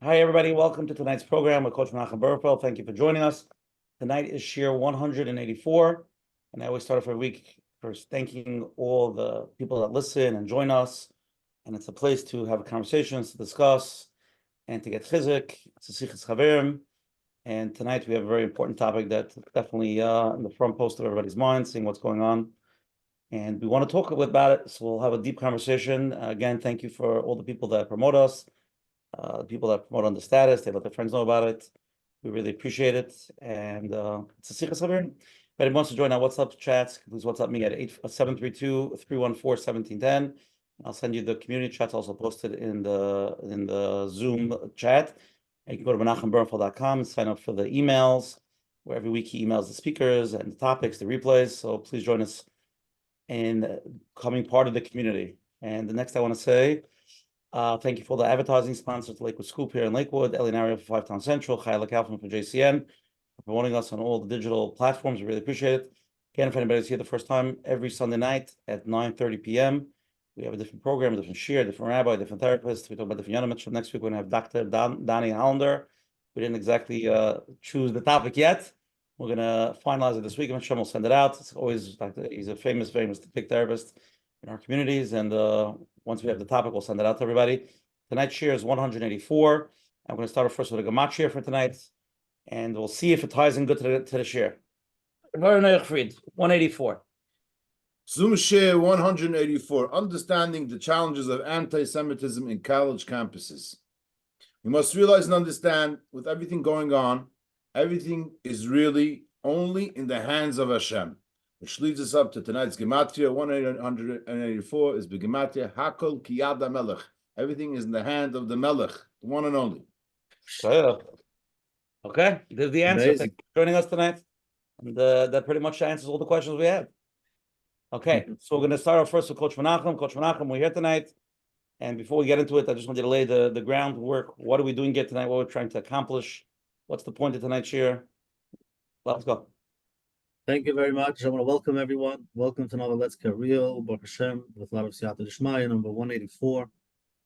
Hi, everybody. Welcome to tonight's program with Coach Menachem Berfeld. Thank you for joining us. Tonight is Shir 184, and I always start off every week first thanking all the people that listen and join us. And it's a place to have conversations, to discuss, and to get chizuk. It's a sichas chaverim. And tonight we have a very important topic that's definitely in the front post of everybody's mind, seeing what's going on. And we want to talk about it, so we'll have a deep conversation. Again, thank you for all the people that promote us. People that promote on the status, they let their friends know about it. We really appreciate it. And it's a sichas haver. If anyone wants to join our WhatsApp chats, please WhatsApp me at 732-314-1710. I'll send you the community chats also posted in the Zoom chat. And you can go to menachembernfeld.com and sign up for the emails, where every week he emails the speakers and the topics, the replays. So please join us in becoming part of the community. And the next I want to say, thank you for the advertising sponsors, Lakewood Scoop here in Lakewood, Eli Naria for 5 Town Central, Chayla Kaufman for JCN, for promoting us on all the digital platforms. We really appreciate it. Again, if anybody's here the first time, every Sunday night at 9:30 p.m., we have a different program, a different shir, a different rabbi, a different therapist. We talk about different Yanamit. Next week, we're going to have Dr. Donnie Hollander. We didn't exactly choose the topic yet. We're going to finalize it this week. I'm sure we'll send it out. It's always, he's a famous big therapist in our communities. And once we have the topic, we'll send it out to everybody. Tonight's shir is 184. I'm going to start off first with a Gamat shir for tonight. And we'll see if it ties in good to the shir. 184. Zoom share 184, understanding the challenges of anti-Semitism in college campuses. We must realize and understand, with everything going on, everything is really only in the hands of Hashem, which leads us up to tonight's Gematria. 184 is Gematria Hakol Kiyad HaMelech. Everything is in the hand of the Melech, the one and only. Okay, there's the answer. Thank you for joining us tonight. And that pretty much answers all the questions we have. Okay, so we're going to start off first with Coach Menachem. Coach Menachem, we're here tonight. And before we get into it, I just wanted to lay the groundwork. What are we doing here tonight? What we're trying to accomplish? What's the point of tonight's year? Let's go. Thank you very much. I want to welcome everyone. Welcome to another Let's Get Real, Baruch Hashem, with a lot of Siyata D'Shmaya, number 184.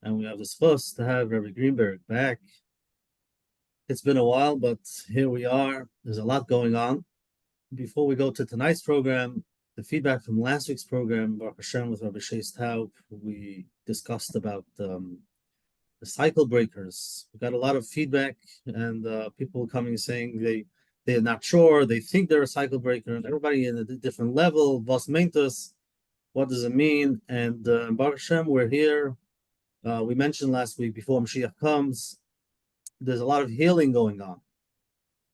And we have this first to have Rabbi Greenberg back. It's been a while, but here we are. There's a lot going on. Before we go to tonight's program, the feedback from last week's program, Baruch Hashem, with Rabbi Sheis Taub, we discussed about the cycle breakers. We got a lot of feedback, and people coming saying they're not sure, they think they're a cycle breaker, and everybody in a different level. Vos mentus, what does it mean? And Baruch Hashem, we're here. We mentioned last week, before Mashiach comes, there's a lot of healing going on.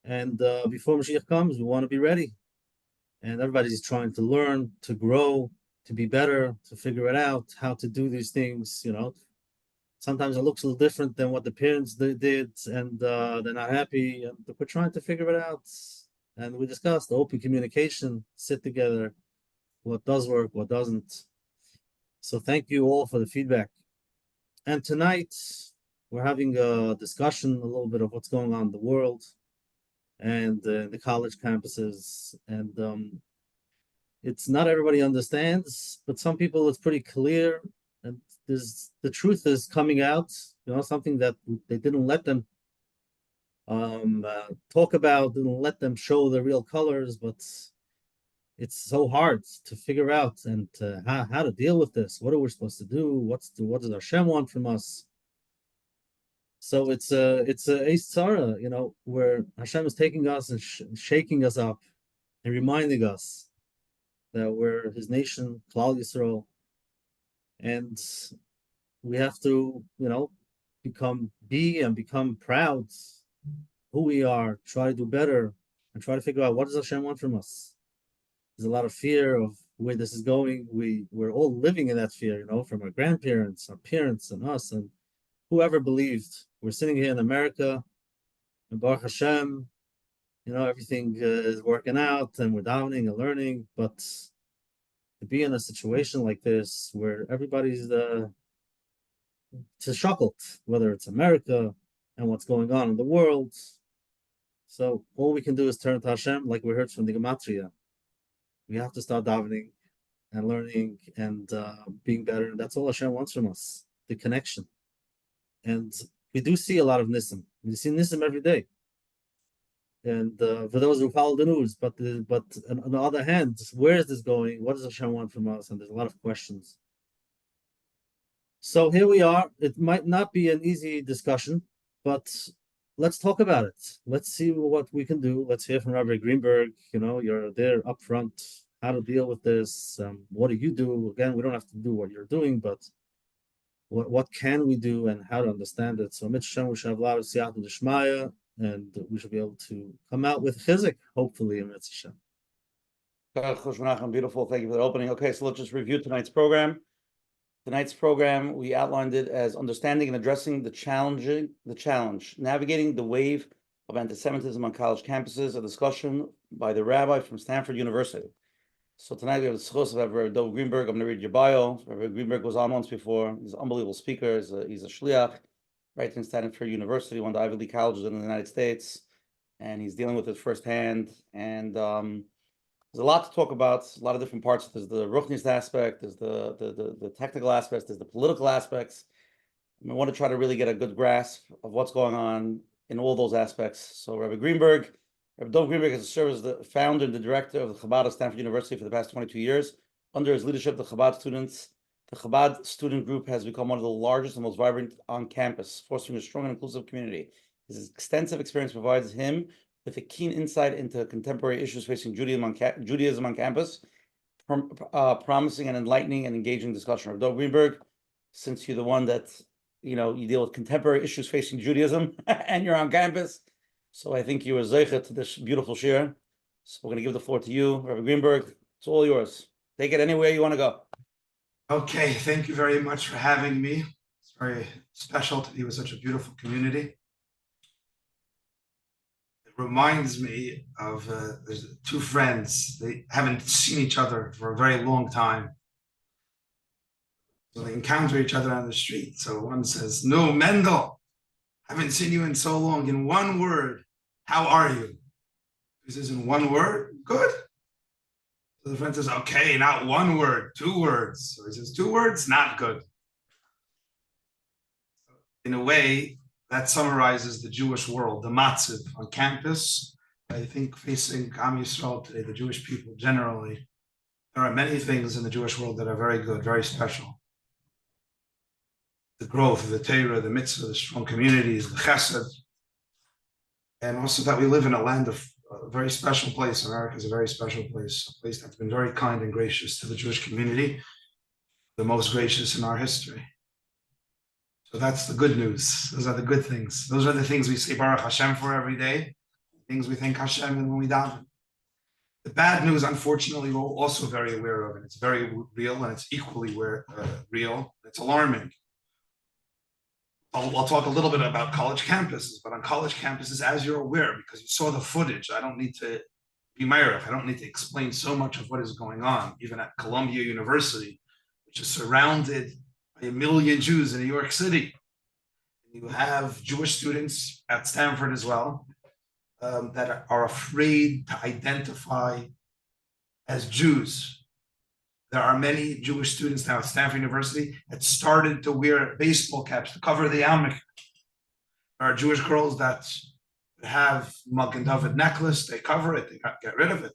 And before Mashiach comes, we want to be ready. And everybody's trying to learn, to grow, to be better, to figure it out, how to do these things, Sometimes it looks a little different than what the parents did, and they're not happy. And we're trying to figure it out. And we discussed open communication, sit together, what does work, what doesn't. So thank you all for the feedback. And tonight, we're having a discussion, a little bit of what's going on in the world and the college campuses. And it's not everybody understands, but some people it's pretty clear. And the truth is coming out, something that they didn't let them talk about, didn't let them show the real colors, but it's so hard to figure out and how to deal with this. What are we supposed to do? What does Hashem want from us? So it's a Eis Tzara, where Hashem is taking us and shaking us up and reminding us that we're His nation, Klal Yisrael, and we have to, become proud who we are, try to do better, and try to figure out what does Hashem want from us. There's a lot of fear of where this is going. We're all living in that fear, from our grandparents, our parents, and us, and whoever believed. We're sitting here in America, and Baruch Hashem, everything is working out, and we're davening and learning, but to be in a situation like this where everybody's shackled, whether it's America and what's going on in the world. So all we can do is turn to Hashem, like we heard from the Gematria. We have to start davening and learning and being better. And that's all Hashem wants from us, the connection. And we do see a lot of Nissim. We see Nissim every day. And for those who follow the news, but on the other hand, where is this going? What does Hashem want from us? And there's a lot of questions. So here we are. It might not be an easy discussion, but let's talk about it. Let's see what we can do. Let's hear from Rabbi Greenberg. You know, you're there up front. How to deal with this? What do you do? Again, we don't have to do what you're doing, but what can we do and how to understand it? So, Menachem, we should have a lot of siyata d'shmaya, and we should be able to come out with chizik, hopefully, in Menachem. Beautiful. Thank you for the opening. Okay, so let's just review tonight's program. Tonight's program, we outlined it as understanding and addressing the challenge, navigating the wave of anti-Semitism on college campuses, a discussion by the rabbi from Stanford University. So tonight we have the schos of Rabbi Dov Greenberg. I'm going to read your bio. Rabbi Greenberg was on once before. He's an unbelievable speaker. He's a shliach, right in Stanford University, one of the Ivy League colleges in the United States, and he's dealing with it firsthand. And there's a lot to talk about, a lot of different parts. There's the ruchnis aspect, there's the technical aspects, there's the political aspects. And we want to try to really get a good grasp of what's going on in all those aspects. So Rabbi Dov Greenberg has served as the founder and the director of the Chabad of Stanford University for the past 22 years. Under his leadership, the Chabad student group has become one of the largest and most vibrant on campus, fostering a strong and inclusive community. His extensive experience provides him with a keen insight into contemporary issues facing Judaism on campus, promising an enlightening and engaging discussion. Rabbi Dov Greenberg, since you're the one that, you deal with contemporary issues facing Judaism and you're on campus, so I think you were zeicha to this beautiful shir. So we're going to give the floor to you, Rabbi Greenberg. It's all yours. Take it anywhere you want to go. Okay, thank you very much for having me. It's very special to be with such a beautiful community. Reminds me of there's two friends. They haven't seen each other for a very long time. So they encounter each other on the street. So one says, "No, Mendel, haven't seen you in so long. In one word, how are you?" He says, "In one word, good." So the friend says, "Okay, not one word, 2 words." So he says, 2 words, not good. In a way, that summarizes the Jewish world, the matziv on campus. I think facing Am Yisrael today, the Jewish people generally, there are many things in the Jewish world that are very good, very special. The growth of the Torah, the mitzvah, the strong communities, the chesed, and also that we live in a land of a very special place. America is a very special place, a place that's been very kind and gracious to the Jewish community, the most gracious in our history. So that's the good news. Those are the good things. Those are the things we say Baruch Hashem for every day, things we thank Hashem when we daven. The bad news, unfortunately, we're also very aware of, and it's very real, and it's equally real. It's alarming. I'll talk a little bit about college campuses, but on college campuses, as you're aware, because you saw the footage, I don't need to be Meirach, I don't need to explain so much of what is going on, even at Columbia University, which is surrounded by 1 million Jews in New York City. You have Jewish students at Stanford as well that are afraid to identify as Jews. There are many Jewish students now at Stanford University that started to wear baseball caps to cover the yarmulke. There are Jewish girls that have Magen David necklace, they cover it, they get rid of it.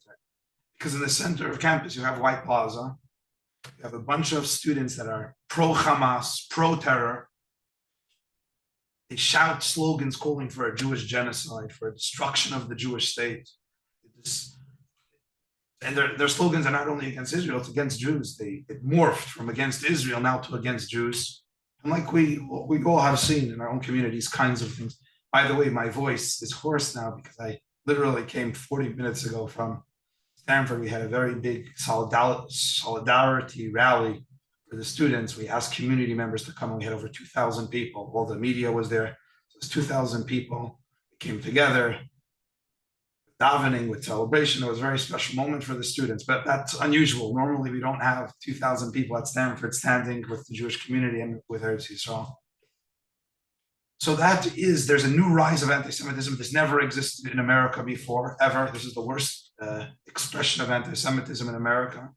Because in the center of campus, you have White Plaza. You have a bunch of students that are pro-Hamas, pro-terror. They shout slogans calling for a Jewish genocide, for a destruction of the Jewish state. And their slogans are not only against Israel, it's against Jews. It morphed from against Israel now to against Jews. And like we all have seen in our own communities, kinds of things. By the way, my voice is hoarse now because I literally came 40 minutes ago from Stanford. We had a very big solidarity rally for the students. We asked community members to come, and we had over 2,000 people. All the media was there. So it was 2,000 people. It came together. Davening with celebration. It was a very special moment for the students, but that's unusual. Normally, we don't have 2,000 people at Stanford standing with the Jewish community and with Eretz Yisrael. So there's a new rise of anti-Semitism. This never existed in America before, ever. This is the worst expression of anti-Semitism in America.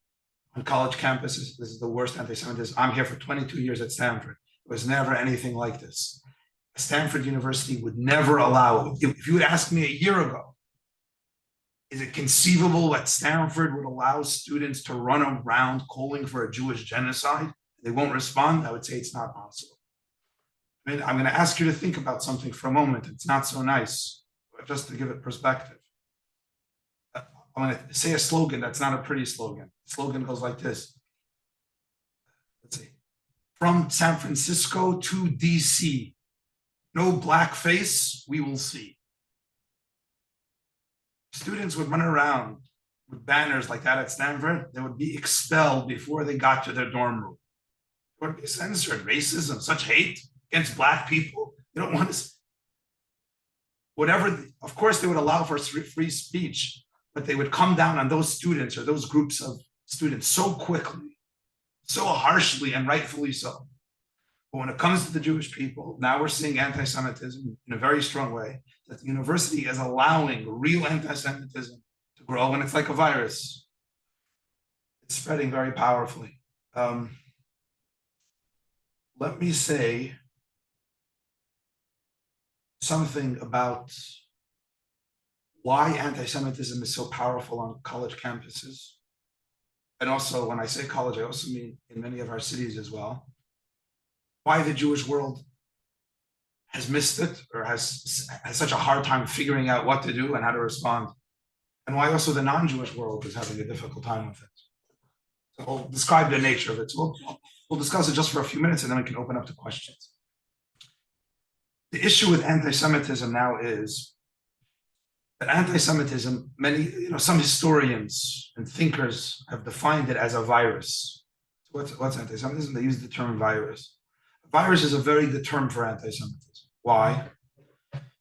On college campuses, this is the worst anti-Semitism. I'm here for 22 years at Stanford. There was never anything like this. Stanford University would never allow, if you would ask me a year ago, is it conceivable that Stanford would allow students to run around calling for a Jewish genocide? They won't respond. I would say it's not possible. I mean, I'm going to ask you to think about something for a moment. It's not so nice, but just to give it perspective. I'm going to say a slogan that's not a pretty slogan. The slogan goes like this. Let's see. From San Francisco to DC, no blackface, we will see. Students would run around with banners like that at Stanford. They would be expelled before they got to their dorm room. There would be censored, racism, such hate against Black people. You don't want to, whatever, of course they would allow for free speech, but they would come down on those students or those groups of students so quickly, so harshly, and rightfully so. But when it comes to the Jewish people, now we're seeing anti-Semitism in a very strong way, that the university is allowing real anti-Semitism to grow, and it's like a virus. It's spreading very powerfully. Let me say something about why anti-Semitism is so powerful on college campuses. And also, when I say college, I also mean in many of our cities as well. Why the Jewish world has missed it or has such a hard time figuring out what to do and how to respond. And why also the non-Jewish world is having a difficult time with it. So I'll describe the nature of it. So we'll discuss it just for a few minutes and then we can open up to questions. The issue with anti-Semitism now is that anti-Semitism, some historians and thinkers have defined it as a virus. So what's anti-Semitism? They use the term virus. A virus is a very good term for anti-Semitism. Why?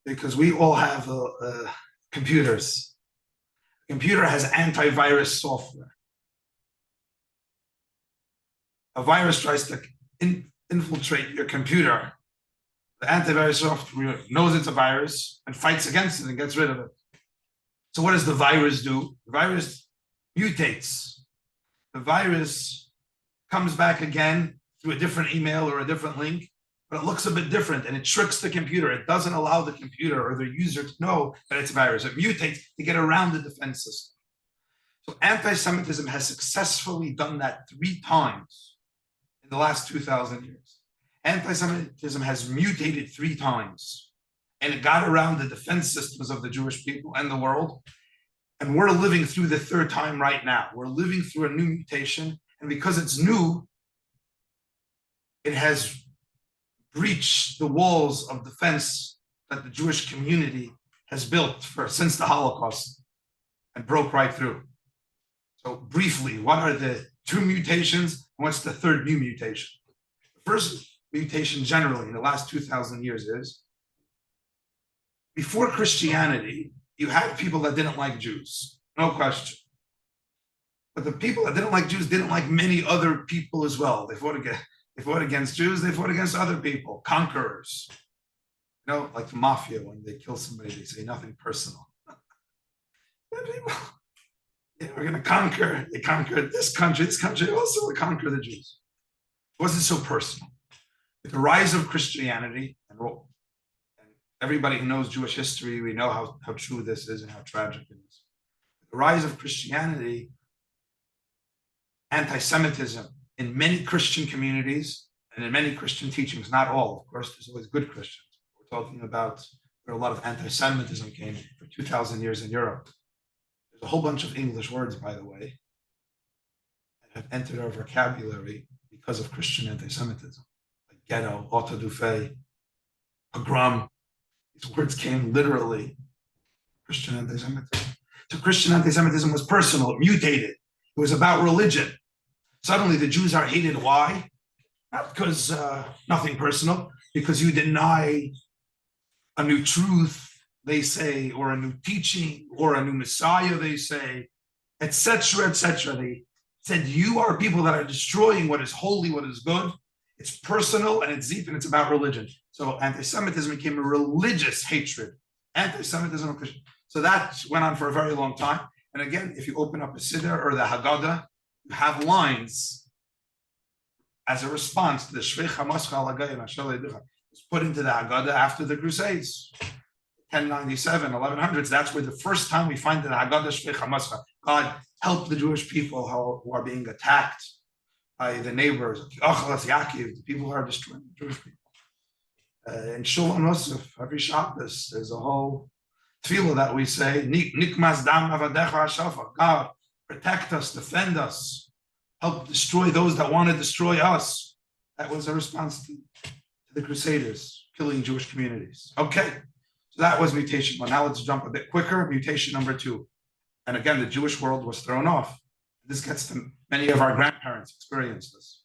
Because we all have computers. A computer has antivirus software. A virus tries to infiltrate your computer. The antivirus software knows it's a virus and fights against it and gets rid of it. So what does the virus do? The virus mutates. The virus comes back again through a different email or a different link, but it looks a bit different and it tricks the computer. It doesn't allow the computer or the user to know that it's a virus. It mutates to get around the defense system. So anti-Semitism has successfully done that 3 times in the last 2,000 years. Anti-Semitism has mutated 3 times, and it got around the defense systems of the Jewish people and the world. And we're living through the 3rd time right now. We're living through a new mutation, and because it's new, it has breached the walls of defense that the Jewish community has built since the Holocaust and broke right through. So briefly, what are the 2 mutations and what's the 3rd new mutation? The first mutation generally in the last 2,000 years is, before Christianity, you had people that didn't like Jews, no question. But the people that didn't like Jews didn't like many other people as well. They fought against Jews, they fought against other people, conquerors. Like the mafia, when they kill somebody, they say nothing personal. We're going to conquer. They conquered this country also will conquer the Jews. It wasn't so personal. With the rise of Christianity, and everybody who knows Jewish history, we know how true this is and how tragic it is. With the rise of Christianity, anti-Semitism in many Christian communities and in many Christian teachings, not all, of course, there's always good Christians. We're talking about where a lot of anti-Semitism came for 2,000 years in Europe. There's a whole bunch of English words, by the way, that have entered our vocabulary because of Christian anti-Semitism, like ghetto, autodafé, pogrom. These words came literally Christian anti-Semitism. So Christian anti-Semitism was personal, it mutated. It was about religion. Suddenly the Jews are hated. Why? Not because nothing personal, because you deny a new truth, they say, or a new teaching, or a new Messiah, they say, etc., etc. They said, you are people that are destroying what is holy, what is good. It's personal and it's deep and it's about religion. So anti-Semitism became a religious hatred. Anti-Semitism and Christian. So that went on for a very long time. And again, if you open up a Siddur or the Haggadah, you have lines as a response to the Shvei Chamascha al Hagayim, was put into the Haggadah after the Crusades, 1097, 1100s. That's where the first time we find the Haggadah Shvei Hamascha. God help the Jewish people who are being attacked by the neighbors, the people who are destroying the Jewish people. In Shul Nosef, every Shabbos, there's a whole tefillah that we say, Nikmas dam avadecha hashafa. God, protect us, defend us, help destroy those that want to destroy us. That was a response to the Crusaders killing Jewish communities. Okay, so that was mutation one. Now let's jump a bit quicker. Mutation number two. And again, the Jewish world was thrown off. This gets to many of our grandparents experienced this.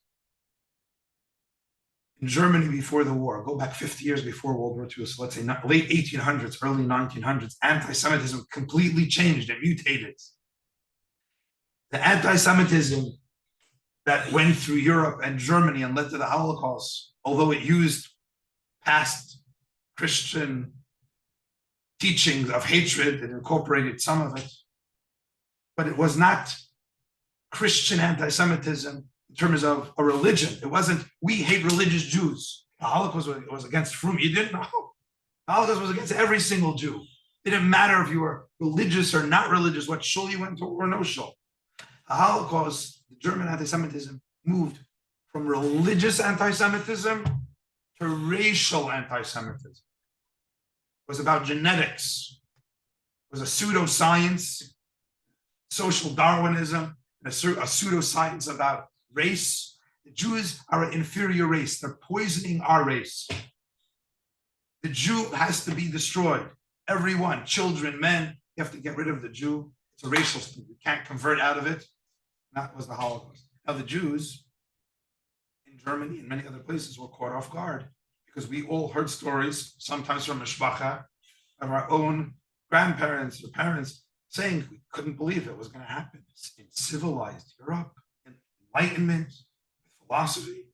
In Germany before the war, go back 50 years before World War II, so let's say late 1800s, early 1900s, anti-Semitism completely changed and mutated. The anti-Semitism that went through Europe and Germany and led to the Holocaust, although it used past Christian teachings of hatred, it incorporated some of it, but it was not Christian anti-Semitism in terms of a religion. It wasn't, we hate religious Jews. The Holocaust was against Frum. You didn't know. The Holocaust was against every single Jew. It didn't matter if you were religious or not religious, what shul you went to or no shul. The Holocaust, the German anti-Semitism, moved from religious anti-Semitism to racial anti-Semitism. It was about genetics. It was a pseudoscience, social Darwinism, and a pseudoscience about race. The Jews are an inferior race. They're poisoning our race. The Jew has to be destroyed. Everyone, children, men, you have to get rid of the Jew. It's a racial thing. You can't convert out of it. That was the Holocaust. Now the Jews in Germany and many other places were caught off guard because we all heard stories, sometimes from Mishpacha, of our own grandparents or parents saying we couldn't believe it was going to happen in civilized Europe, in Enlightenment, with philosophy.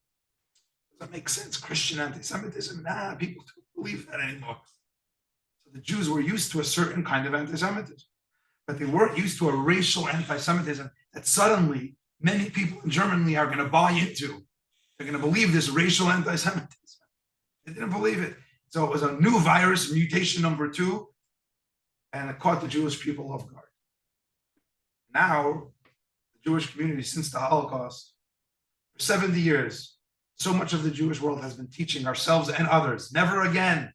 Does that make sense? Christian anti-Semitism? Nah, people don't believe that anymore. So the Jews were used to a certain kind of anti-Semitism, but they weren't used to a racial anti-Semitism that suddenly many people in Germany are going to buy into. They're going to believe this racial anti-Semitism. They didn't believe it. So it was a new virus, mutation number two, and it caught the Jewish people off guard. Now, the Jewish community, since the Holocaust, for 70 years, so much of the Jewish world has been teaching ourselves and others, never again.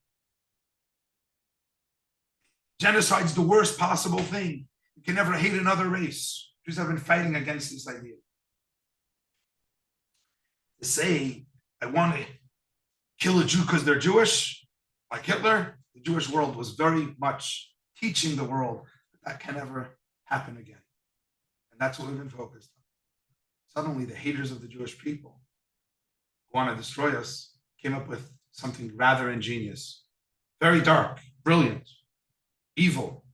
Genocide's the worst possible thing. You can never hate another race. Jews have been fighting against this idea. To say, I want to kill a Jew because they're Jewish, like Hitler, the Jewish world was very much teaching the world that can never happen again. And that's what we've been focused on. Suddenly, the haters of the Jewish people who want to destroy us came up with something rather ingenious, very dark, brilliant, evil,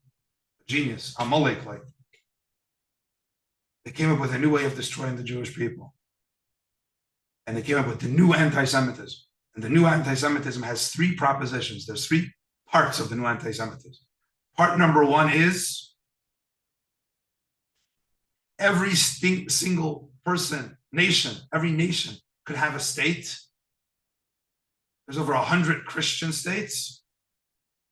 genius, Amalek-like. They came up with a new way of destroying the Jewish people. And they came up with the new anti-Semitism. And the new anti-Semitism has three propositions. There's three parts of the new anti-Semitism. Part number one is every single person, nation, every nation could have a state. There's over 100 Christian states.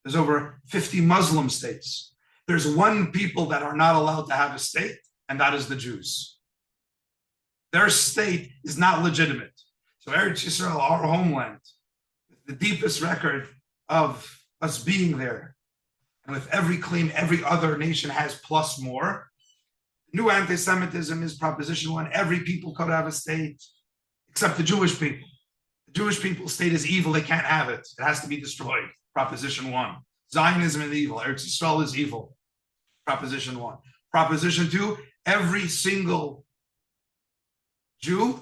There's over 50 Muslim states. There's one people that are not allowed to have a state, and that is the Jews. Their state is not legitimate. So Eretz Yisrael, our homeland, with the deepest record of us being there, and with every claim every other nation has plus more, new anti-Semitism is proposition one. Every people could have a state, except the Jewish people. The Jewish people's state is evil. They can't have it. It has to be destroyed. Proposition one. Zionism is evil. Eretz Yisrael is evil. Proposition one. Proposition two, every single Jew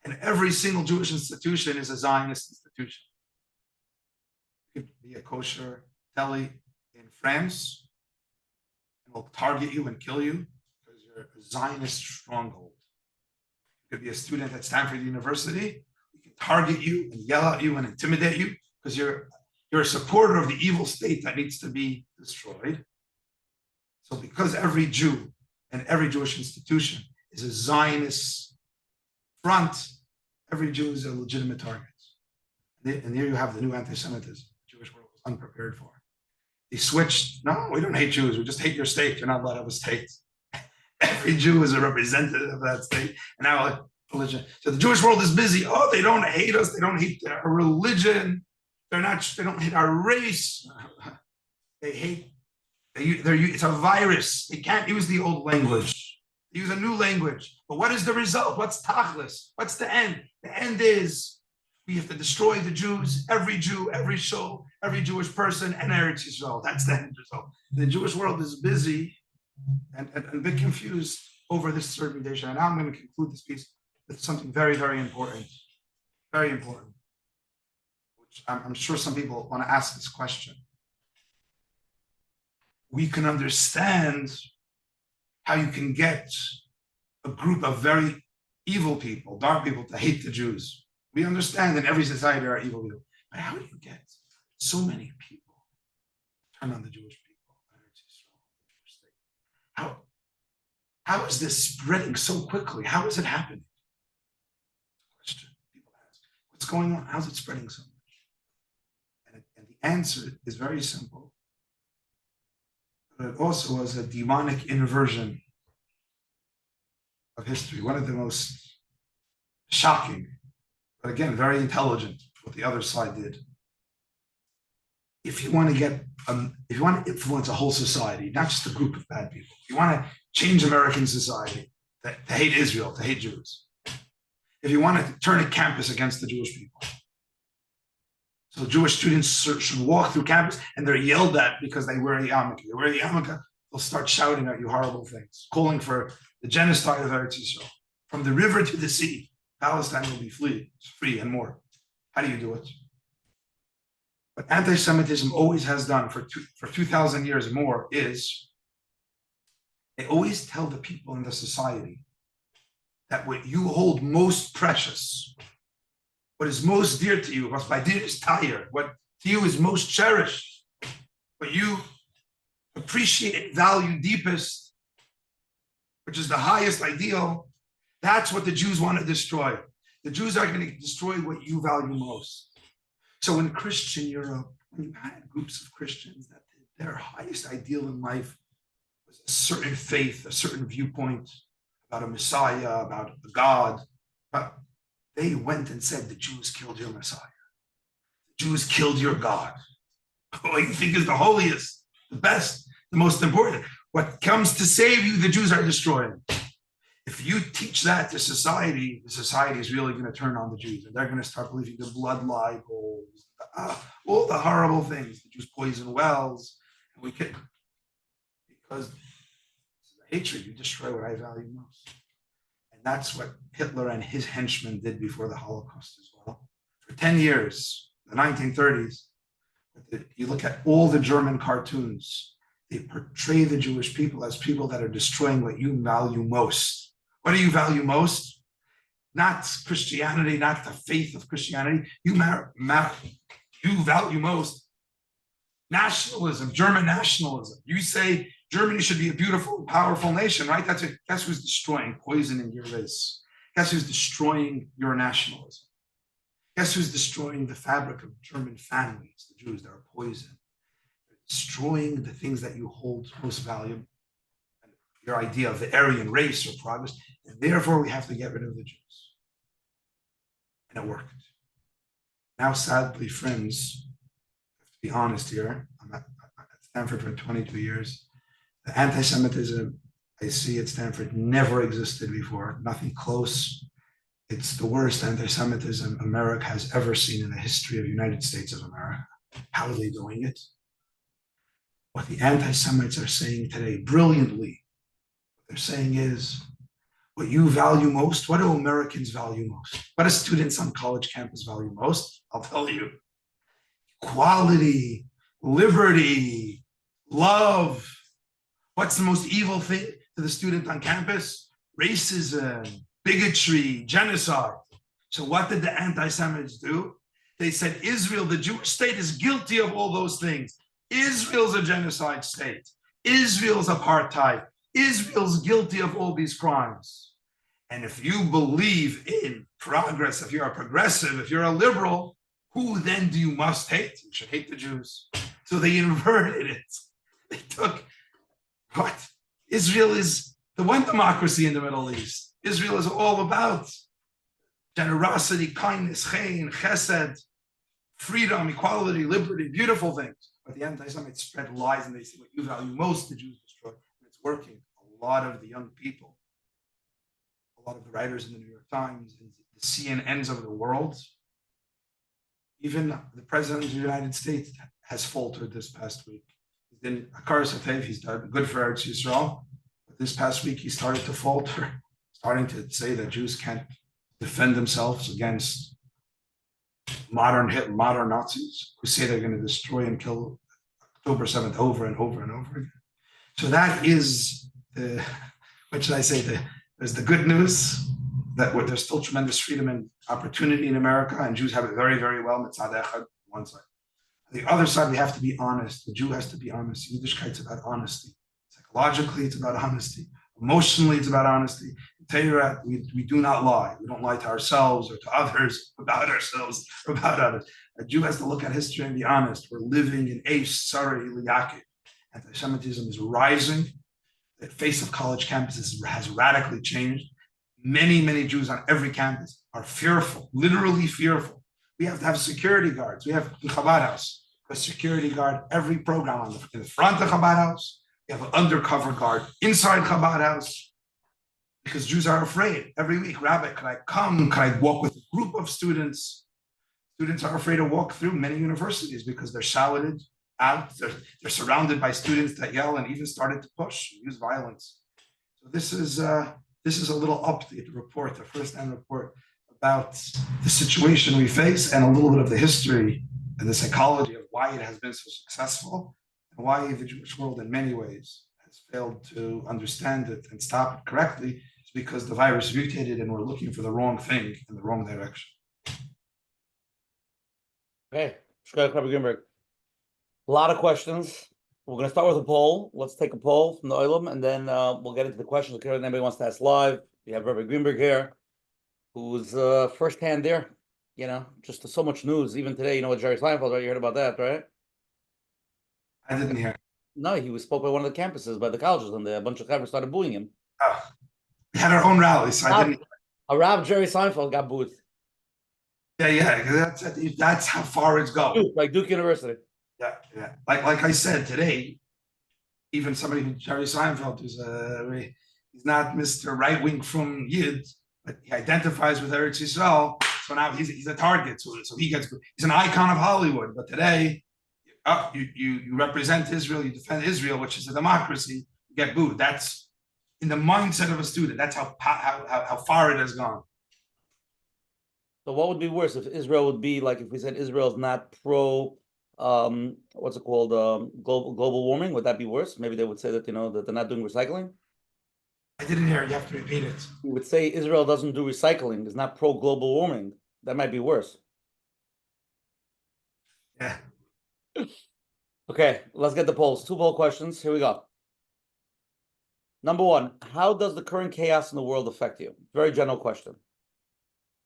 and every single Jewish institution is a Zionist institution. It could be a kosher deli in France, and will target you and kill you because you're a Zionist stronghold. It could be a student at Stanford University. We can target you and yell at you and intimidate you because you're a supporter of the evil state that needs to be destroyed. So because every Jew and every Jewish institution is a Zionist front, every Jew is a legitimate target. And here you have the new anti-Semitism the Jewish world was unprepared for. He switched. No, we don't hate Jews. We just hate your state. You're not allowed to have a state. Every Jew is a representative of that state. And now religion. So the Jewish world is busy. Oh, they don't hate us. They don't hate our religion. They don't hate our race. They hate. It's a virus. They can't use the old language. They use a new language. But what is the result? What's tachlis? What's the end? The end is we have to destroy the Jews, every Jew, every soul, every Jewish person, and Eretz Yisrael. That's the end result. The Jewish world is busy and a bit confused over this certification. And now I'm going to conclude this piece with something very, very important. Very important. Which I'm sure some people want to ask this question. We can understand how you can get a group of very evil people, dark people, to hate the Jews. We understand in every society there are evil people. But how do you get so many people to turn on the Jewish people? How is this spreading so quickly? How is it happening? Question people ask. What's going on? How's it spreading so much? And the answer is very simple. But it also was a demonic inversion of history. One of the most shocking, but again, very intelligent, what the other side did. If you want to influence a whole society, not just a group of bad people, if you want to change American society to hate Israel, to hate Jews, if you want to turn a campus against the Jewish people, so Jewish students should walk through campus and they're yelled at because they wear a yarmulke. They wear a yarmulke, they'll start shouting at you horrible things, calling for the genocide of Eretz Yisrael. From the river to the sea, Palestine will be free and more. How do you do it? What anti-Semitism always has done for 2,000 years more is they always tell the people in the society that what you hold most precious, what is most dear to you, what's by dear is tired, what to you is most cherished, what you appreciate and value deepest, which is the highest ideal, that's what the Jews want to destroy. The Jews are going to destroy what you value most. So in Christian Europe, when you had groups of Christians that their highest ideal in life was a certain faith, a certain viewpoint about a Messiah, about a God, but they went and said, the Jews killed your Messiah. The Jews killed your God. What you think is the holiest, the best, the most important. What comes to save you, the Jews are destroying. If you teach that to society, the society is really going to turn on the Jews. And they're going to start believing the blood libels, all the horrible things. The Jews poison wells. And we can, because the hatred, you destroy what I value most. And that's what Hitler and his henchmen did before the Holocaust as well. For 10 years, the 1930s, you look at all the German cartoons, they portray the Jewish people as people that are destroying what you value most. What do you value most? Not Christianity, not the faith of Christianity. You value most nationalism, German nationalism. You say Germany should be a beautiful and powerful nation, right? Guess who's destroying, poisoning your race? Guess who's destroying your nationalism? Guess who's destroying the fabric of German families, the Jews that are poisoned? They're destroying the things that you hold most valuable, your idea of the Aryan race or progress, and therefore we have to get rid of the Jews. And it worked. Now, sadly, friends, I have to be honest here, I'm at Stanford for 22 years. The anti-Semitism I see at Stanford never existed before, nothing close. It's the worst anti-Semitism America has ever seen in the history of the United States of America. How are they doing it? What the anti-Semites are saying today, brilliantly, what they're saying is, what you value most, what do Americans value most? What do students on college campus value most? I'll tell you. Equality, liberty, love. What's the most evil thing to the student on campus? Racism, bigotry, genocide. So what did the anti-Semites do? They said Israel, the Jewish state, is guilty of all those things. Israel's a genocide state. Israel's apartheid. Israel's guilty of all these crimes. And if you believe in progress, if you're a progressive, if you're a liberal, Who then do you must hate? You should hate the Jews. So they inverted it. They took what? Israel is the one democracy in the Middle East. Israel is all about generosity, kindness, chesed, freedom, equality, liberty, beautiful things. But the anti-Semites spread lies and they say what you value most, the Jews destroy. And it's working. A lot of the young people, a lot of the writers in the New York Times, and the CNNs of the world, even the President of the United States has faltered this past week. Then he's done good for Eretz Yisrael, but this past week he started to falter, starting to say that Jews can't defend themselves against modern Nazis who say they're going to destroy and kill October 7th over and over and over again. So that is the, what should I say, there's the good news that there's still tremendous freedom and opportunity in America, and Jews have it very, very well, mitzad echad, one side. On the other side, we have to be honest. The Jew has to be honest. Yiddishkeit's about honesty. Psychologically, it's about honesty. Emotionally, it's about honesty. In Torah, we do not lie. We don't lie to ourselves or to others about ourselves or about others. A Jew has to look at history and be honest. We're living in Eish, Sarah, Iliyake. Anti-Semitism is rising. The face of college campuses has radically changed. Many, many Jews on every campus are fearful, literally fearful. We have to have security guards. We have in Chabad House a security guard every program in the front of Chabad House. We have an undercover guard inside Chabad House because Jews are afraid. Every week, Rabbi, can I come? Can I walk with a group of students? Students are afraid to walk through many universities because they're shouted out. They're surrounded by students that yell and even started to push, use violence. So this is a little update report, the first-hand report about the situation we face and a little bit of the history and the psychology of why it has been so successful and why the Jewish world in many ways has failed to understand it and stop it correctly. It's because the virus mutated and we're looking for the wrong thing in the wrong direction. Okay, Rabbi Greenberg. A lot of questions. We're going to start with a poll. Let's take a poll from the Olam, and then we'll get into the questions. If anybody wants to ask live, we have Rabbi Greenberg here, who's firsthand there. You know, just so much news. Even today, you know what Jerry Seinfeld, right? You heard about that, right? I didn't hear. No, he was spoke by one of the campuses, by the colleges, and a bunch of chavos started booing him. Oh, we had our own rally, so I didn't. A Rav Jerry Seinfeld got booed. Yeah, that's how far it's going. Like Duke University. Yeah. Like I said today, even somebody who Jerry Seinfeld is he's not Mr. Right Wing from Yid, but he identifies with Eretz Yisrael. So now he's a target. So he's an icon of Hollywood. But today, you represent Israel, you defend Israel, which is a democracy. You get booed. That's in the mindset of a student. That's how far it has gone. So what would be worse if Israel would be like if we said Israel is not pro what's it called global warming? Would that be worse? Maybe they would say that that they're not doing recycling. I didn't hear. You have to repeat it. You would say Israel doesn't do recycling, is not pro global warming. That might be worse. Yeah. Okay, let's get the polls. 2 poll questions. Here we go. Number 1, how does the current chaos in the world affect you? Very general question.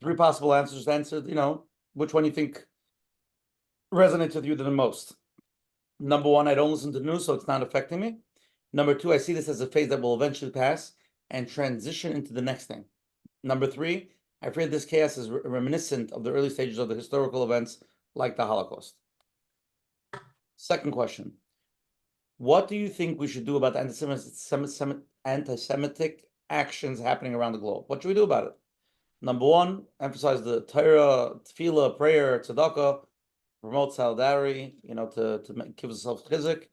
3 possible answers. Answered, which one you think resonates with you the most. Number 1, I don't listen to the news, so it's not affecting me. Number 2, I see this as a phase that will eventually pass and transition into the next thing. Number 3, I fear this chaos is reminiscent of the early stages of the historical events like the Holocaust. Second question, what do you think we should do about the anti-Semitic actions happening around the globe? What should we do about it? Number 1, emphasize the Torah, tefillah, prayer, tzedakah, promote solidarity, to give ourselves chizuk.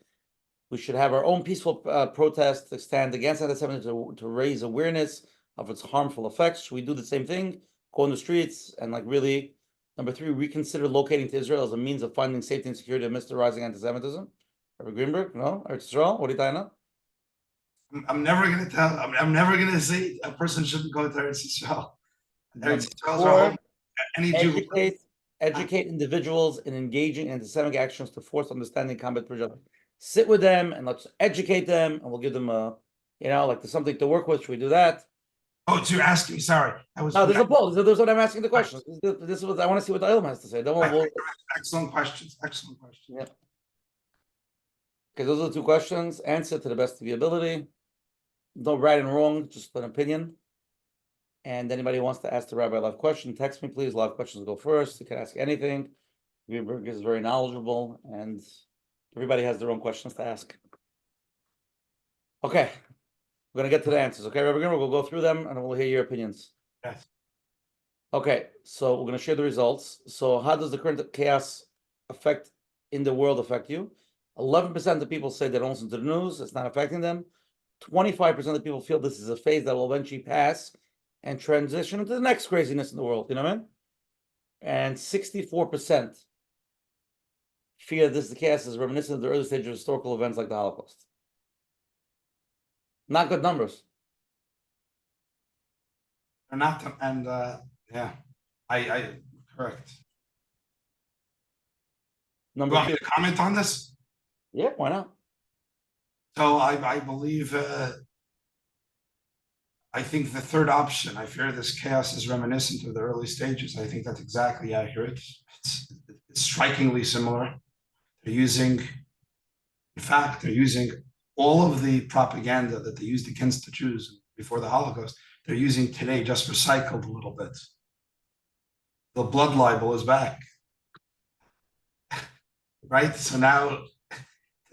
We should have our own peaceful protest to stand against anti-Semitism, to raise awareness of its harmful effects. Should we do the same thing? Go in the streets and really. Number 3, reconsider locating to Israel as a means of finding safety and security amidst the rising anti-Semitism. Rabbi Greenberg, no? Eretz Yisrael, what do you think now? I'm never going to tell. I'm never going to say a person shouldn't go to Eretz Yisrael. Eretz Yisrael educate individuals in engaging in anti-Semitic actions to force understanding, combat prejudice. Sit with them and let's educate them, and we'll give them there's something to work with. Should we do that? Oh, so you're asking me, sorry. I was No, there's a poll. This is what I'm asking the question. This is what I want to see what the Ilm has to say. Then we'll excellent questions. Excellent questions. yeah. Okay, those are the two questions. Answer to the best of your ability. No right and wrong, just an opinion. And anybody who wants to ask the rabbi a live question, text me, please. Live questions go first. You can ask anything. Greenberg is very knowledgeable, and everybody has their own questions to ask. Okay, we're gonna get to the answers. Okay, Rabbi Greenberg, we'll go through them, and we'll hear your opinions. Yes. Okay, so we're gonna share the results. So, how does the current chaos in the world affect you? 11% of the people say they don't listen to the news. It's not affecting them. 25% of the people feel this is a phase that will eventually pass and transition into the next craziness in the world. You know what I mean? And 64% fear the chaos is reminiscent of the early stage of historical events like the Holocaust. Not good numbers. They're not, and yeah, I correct. You Number want two. me to comment on this? Yeah, why not? So I believe, I think the third option, I fear this chaos is reminiscent of the early stages. I think that's exactly accurate. It's strikingly similar. They're using, in fact, they're using all of the propaganda that they used against the Jews before the Holocaust. They're using today, just recycled a little bit. The blood libel is back. Right? So now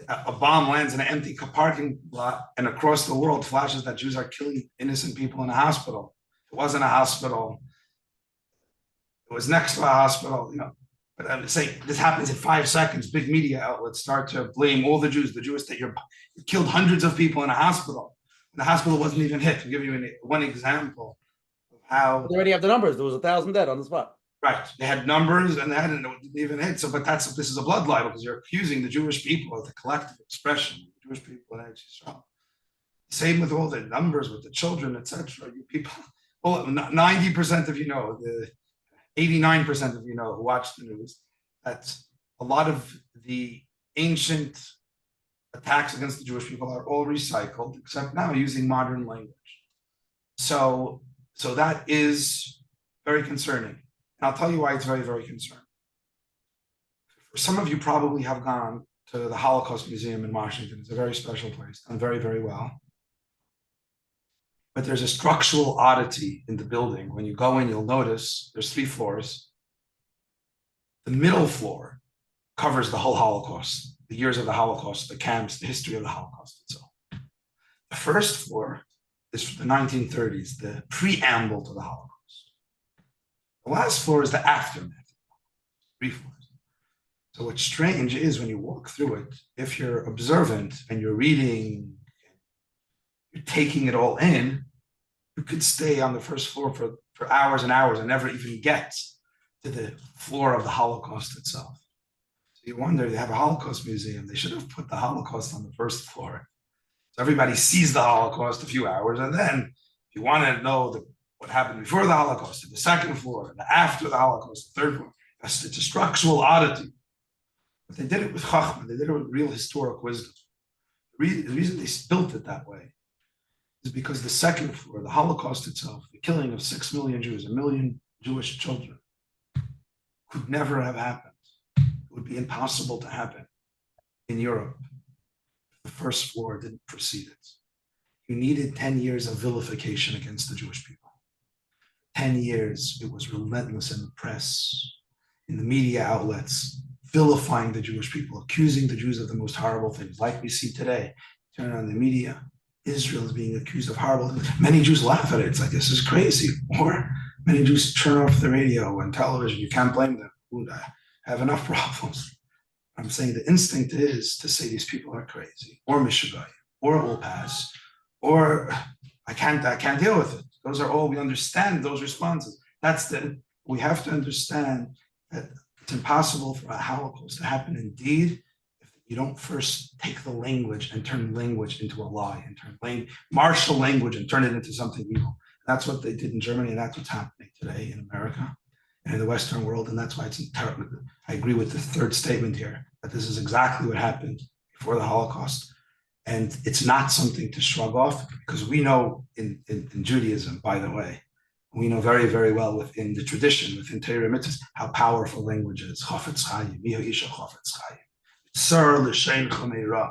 a bomb lands in an empty parking lot, and across the world flashes that Jews are killing innocent people in a hospital. It wasn't a hospital. It was next to a hospital, you know. But I would say this happens in 5 seconds. Big media outlets start to blame all the Jews, the Jewish state. You killed hundreds of people in a hospital. The hospital wasn't even hit. To give you one example of how They already have the numbers. There was 1,000 dead on the spot. right, they had numbers and they hadn't even hit. So, but this is a blood libel because you're accusing the Jewish people of the collective expression, the Jewish people in Israel. Same with all the numbers with the children, etc. You people, well, 90% of you know, the 89% of you know who watch the news, that a lot of the ancient attacks against the Jewish people are all recycled, except now using modern language. So that is very concerning. And I'll tell you why it's very, very concerning. Some of you probably have gone to the Holocaust Museum in Washington. It's a very special place, done very, very well. But there's a structural oddity in the building. When you go in, you'll notice there's 3 floors. The middle floor covers the whole Holocaust, the years of the Holocaust, the camps, the history of the Holocaust itself. The first floor is from the 1930s, the preamble to the Holocaust. The last floor is the aftermath, 3 floors. So what's strange is when you walk through it, if you're observant and you're reading, you're taking it all in, you could stay on the first floor for hours and hours and never even get to the floor of the Holocaust itself. So you wonder, they have a Holocaust museum. They should have put the Holocaust on the first floor. So everybody sees the Holocaust a few hours. And then if you want to know what happened before the Holocaust, the second floor, and after the Holocaust, the third floor, it's a structural oddity. But they did it with Chachma. They did it with real historic wisdom. The reason they built it that way is because the second floor, the Holocaust itself, the killing of 6 million Jews, 1 million Jewish children, could never have happened. It would be impossible to happen in Europe if the first floor didn't precede it. You needed 10 years of vilification against the Jewish people. 10 years, it was relentless in the press, in the media outlets, vilifying the Jewish people, accusing the Jews of the most horrible things, like we see today. Turn on the media, Israel is being accused of horrible things. Many Jews laugh at it. It's like, this is crazy. Or many Jews turn off the radio and television. You can't blame them. I have enough problems. I'm saying the instinct is to say these people are crazy, or Mishagai, or it will pass, or I can't deal with it. Those are all, we understand those responses. We have to understand that it's impossible for a Holocaust to happen indeed if you don't first take the language and turn language into a lie, and martial language and turn it into something evil. That's what they did in Germany, and that's what's happening today in America and in the Western world. And that's why I agree with the third statement here, that this is exactly what happened before the Holocaust. And it's not something to shrug off, because we know in Judaism, by the way, we know very, very well within the tradition, within Torah mitzvahs, how powerful language is. Chafetz Chaim, Miha Isha Chafetz Chaim. Sar l'shein chameira.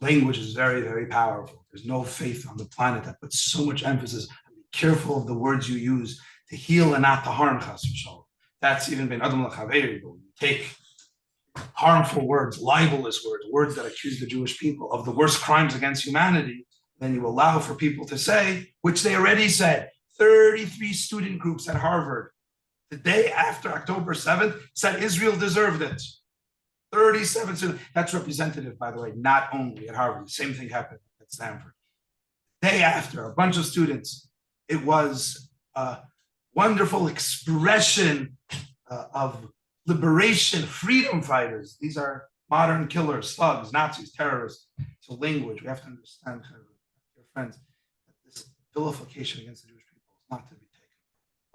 Language is very, very powerful. There's no faith on the planet that puts so much emphasis on be careful of the words you use to heal and not to harm, chas v'shalom. That's even been Adam l'chaveri. You take harmful words, libelous words, words that accuse the Jewish people of the worst crimes against humanity, then you allow for people to say, which they already said, 33 student groups at Harvard, the day after October 7th, said Israel deserved it. 37 students. That's representative, by the way, not only at Harvard. The same thing happened at Stanford. Day after, a bunch of students. It was a wonderful expression of liberation, freedom fighters. These are modern killers, thugs, Nazis, terrorists. So language, we have to understand, dear friends, that this vilification against the Jewish people is not to be taken.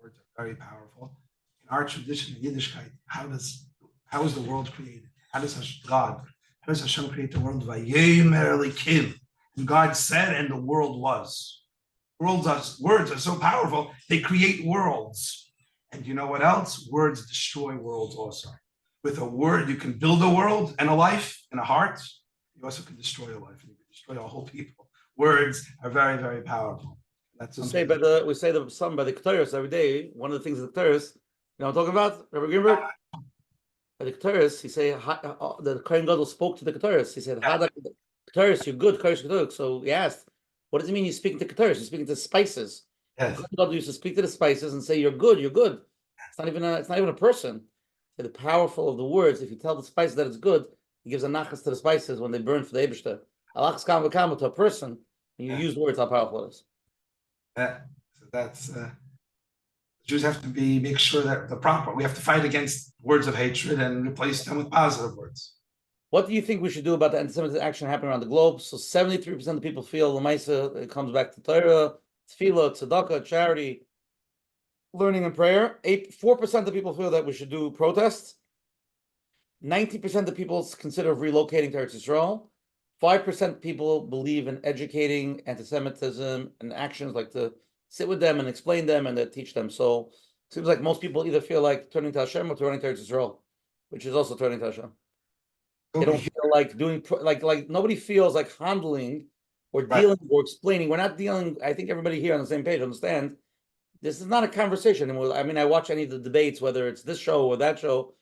Words are very powerful. In our tradition, in Yiddishkeit, how is the world created? How does Hashem create the world? And God said, and the world was. Words are so powerful, they create worlds. And you know what else? Words destroy worlds also. With a word, you can build a world and a life and a heart. You also can destroy a life, and you can destroy a whole people. Words are very, very powerful. That's we say the some by the Ketores every day. One of the things of the Ketores, you know what I'm talking about, Rabbi Greenberg? By the Ketores, he say the Kohen Gadol spoke to the Ketores. He said, Ketores, you're good, Ketores. So he asked, what does it mean you're speaking to Ketores? You're speaking to spices. Yes. The Kohen Gadol used to speak to the spices and say, you're good, you're good. It's not even a person. So the powerful of the words, if you tell the spices that it's good, he gives a nachas to the spices when they burn for the Eibishter. Alachas kam v'kam to a person, and you use words, how powerful it is. Yeah. So that's Jews have to make sure that the proper. We have to fight against words of hatred and replace them with positive words. What do you think we should do about the anti-Semitic action happening around the globe? So 73% of people feel Lamaisa, it comes back to Torah, Tefillah, Tzedakah, charity, learning and prayer. 4% of people feel that we should do protests. 90% of people consider relocating to Eretz Yisrael. 5% people believe in educating anti-Semitism and actions like to sit with them and explain them and to teach them. So it seems like most people either feel like turning to Hashem or turning to Eretz Yisrael, which is also turning to Hashem. They don't feel like doing like nobody feels like handling or dealing or explaining. We're not dealing. I think everybody here on the same page understand. This is not a conversation. And I mean, I watch any of the debates, whether it's this show or that show.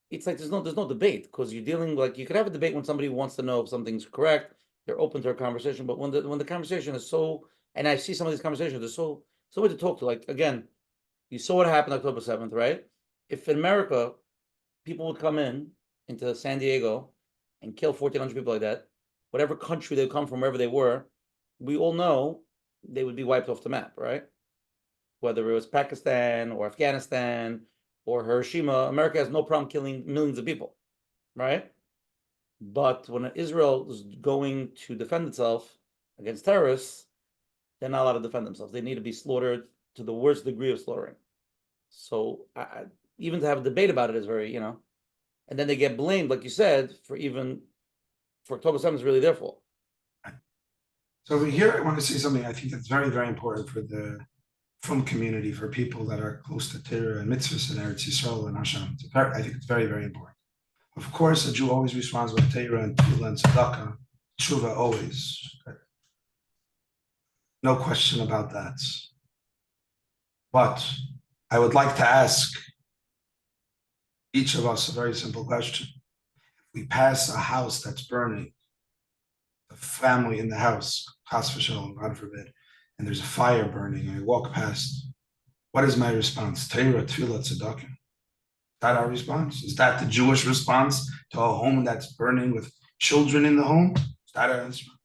It's like there's no debate because you're dealing like you could have a debate when somebody wants to know if something's correct. They're open to a conversation, but when the conversation is so, and I see some of these conversations, there's so much to talk to. Like again, you saw what happened October 7th, right? If in America people would come into San Diego and kill 1,400 people like that, whatever country they come from, wherever they were, we all know they would be wiped off the map, right? Whether it was Pakistan or Afghanistan or Hiroshima, America has no problem killing millions of people, right? But when Israel is going to defend itself against terrorists, they're not allowed to defend themselves. They need to be slaughtered to the worst degree of slaughtering. So even to have a debate about it is very, and then they get blamed, like you said, for October 7th is really their fault. So over here, I want to say something I think that's very, very important for the Frum community, for people that are close to Torah and mitzvahs and Eretz Yisrael and Hashem. I think it's very, very important. Of course, a Jew always responds with Torah and Tefillah and Tzedakah, Tshuva always. No question about that. But I would like to ask each of us a very simple question. If we pass a house that's burning, the family in the house, chas v'shalom, God forbid, and there's a fire burning, and I walk past, what is my response? Torah, Tefillah, Tzedakah. Is that our response? Is that the Jewish response to a home that's burning with children in the home? Is that our response?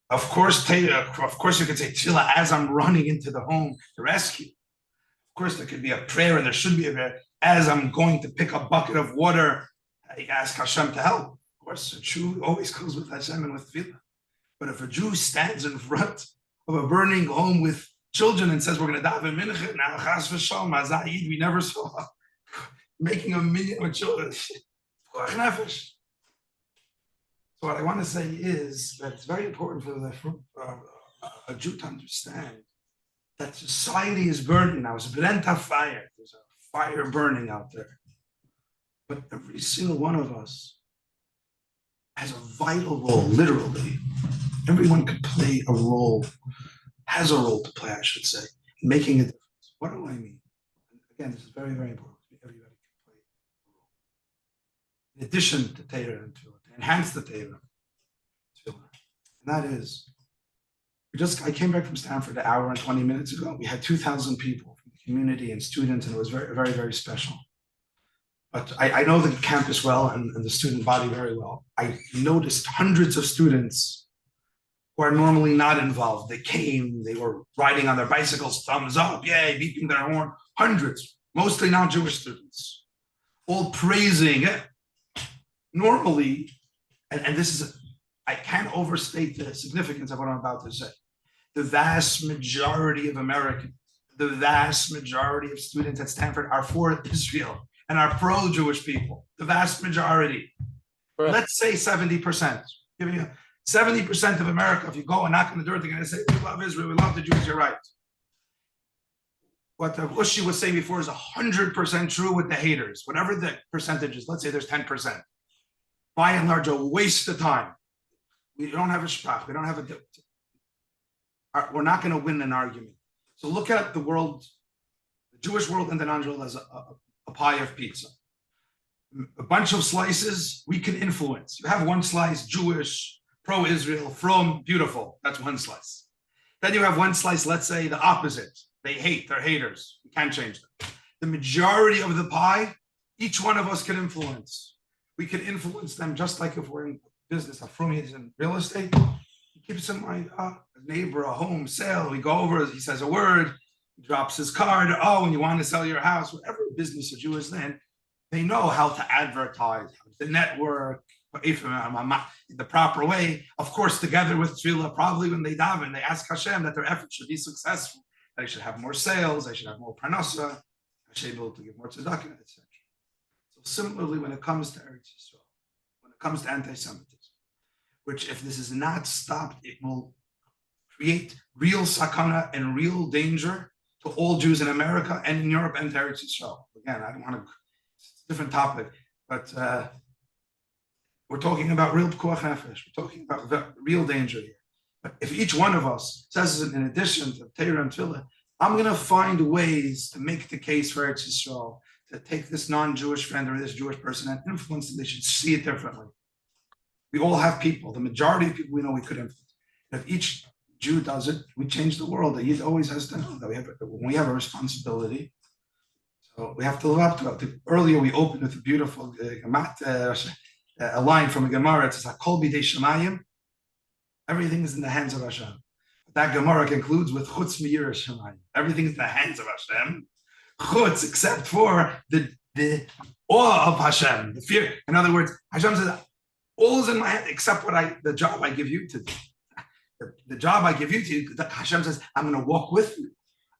Of course, you could say Tefillah as I'm running into the home to rescue. Of course, there could be a prayer, and there should be a prayer. As I'm going to pick a bucket of water, I ask Hashem to help. Of course, a Jew always goes with Hashem and with Tefillah. But if a Jew stands in front of a burning home with children and says, we're going to daven Menachem, now chas v'shalom, Azayid, we never saw making a million with children. So So what I want to say is that it's very important for a Jew to understand that society is burning now. It's burnt a fire. There's a fire burning out there. But every single one of us has a vital role, literally. Everyone could play a role, has a role to play, I should say, in making a difference. What do I mean? Again, this is very, very important. Everybody can play a role. In addition to Torah and Tefillah, to enhance the Torah, and that is, I came back from Stanford an hour and 20 minutes ago. We had 2,000 people from the community and students, and it was very, very, very special. But I know the campus well and the student body very well. I noticed hundreds of students who are normally not involved. They came, they were riding on their bicycles, thumbs up, yay, beeping their horn. Hundreds, mostly non-Jewish students, all praising it. Normally, and this is, I can't overstate the significance of what I'm about to say. The vast majority of Americans, the vast majority of students at Stanford are for Israel and are pro-Jewish people. The vast majority. Correct. Let's say 70%. Giving you 70% of America, if you go and knock on the door, they're going to say, we love Israel, we love the Jews, you're right. What Ushi was saying before is 100% true with the haters. Whatever the percentage is, let's say there's 10%. By and large, a waste of time. We don't have a shpach, we don't have we're not going to win an argument. So look at the world, the Jewish world and the non-Jewish as a pie of pizza. A bunch of slices we can influence. You have one slice, Jewish, pro-Israel, from, beautiful. That's one slice. Then you have one slice, let's say the opposite. They hate, they're haters. We can't change them. The majority of the pie, each one of us can influence. We can influence them just like if we're in business. From is in real estate. He keeps in mind, a neighbor, a home sale. We go over, he says a word, he drops his card. Oh, when you want to sell your house, whatever business a Jew is in, they know how to advertise, the network, in the proper way. Of course, together with Tefillah, probably when they daven, they ask Hashem that their efforts should be successful. They should have more sales, they should have more parnasa, they should be able to give more tzedakah, etc. So similarly, when it comes to Eretz Yisrael, when it comes to anti-Semitism, which if this is not stopped, it will create real sakana and real danger to all Jews in America and in Europe and Eretz Yisrael. Again, I don't want to, it's a different topic, but we're talking about real pekuach nefesh. We're talking about real danger here. But if each one of us says, in addition to Torah and Tefillah, I'm going to find ways to make the case for Eretz Yisrael, to take this non-Jewish friend or this Jewish person and influence them, they should see it differently. We all have people. The majority of people we know we could influence. If each Jew does it, we change the world. The Yid always has to know that we have a responsibility. So we have to live up to it. Earlier we opened with a beautiful a line from a Gemara. It says, "Hakol bidei Shemayim." Everything is in the hands of Hashem. That Gemara concludes with "Chutz miyiras Shemayim." Everything is in the hands of Hashem. Chutz, except for the awe of Hashem, the fear. In other words, Hashem says, all is in my hand except the job I give you to do. The job I give you to do, Hashem says, I'm going to walk with you.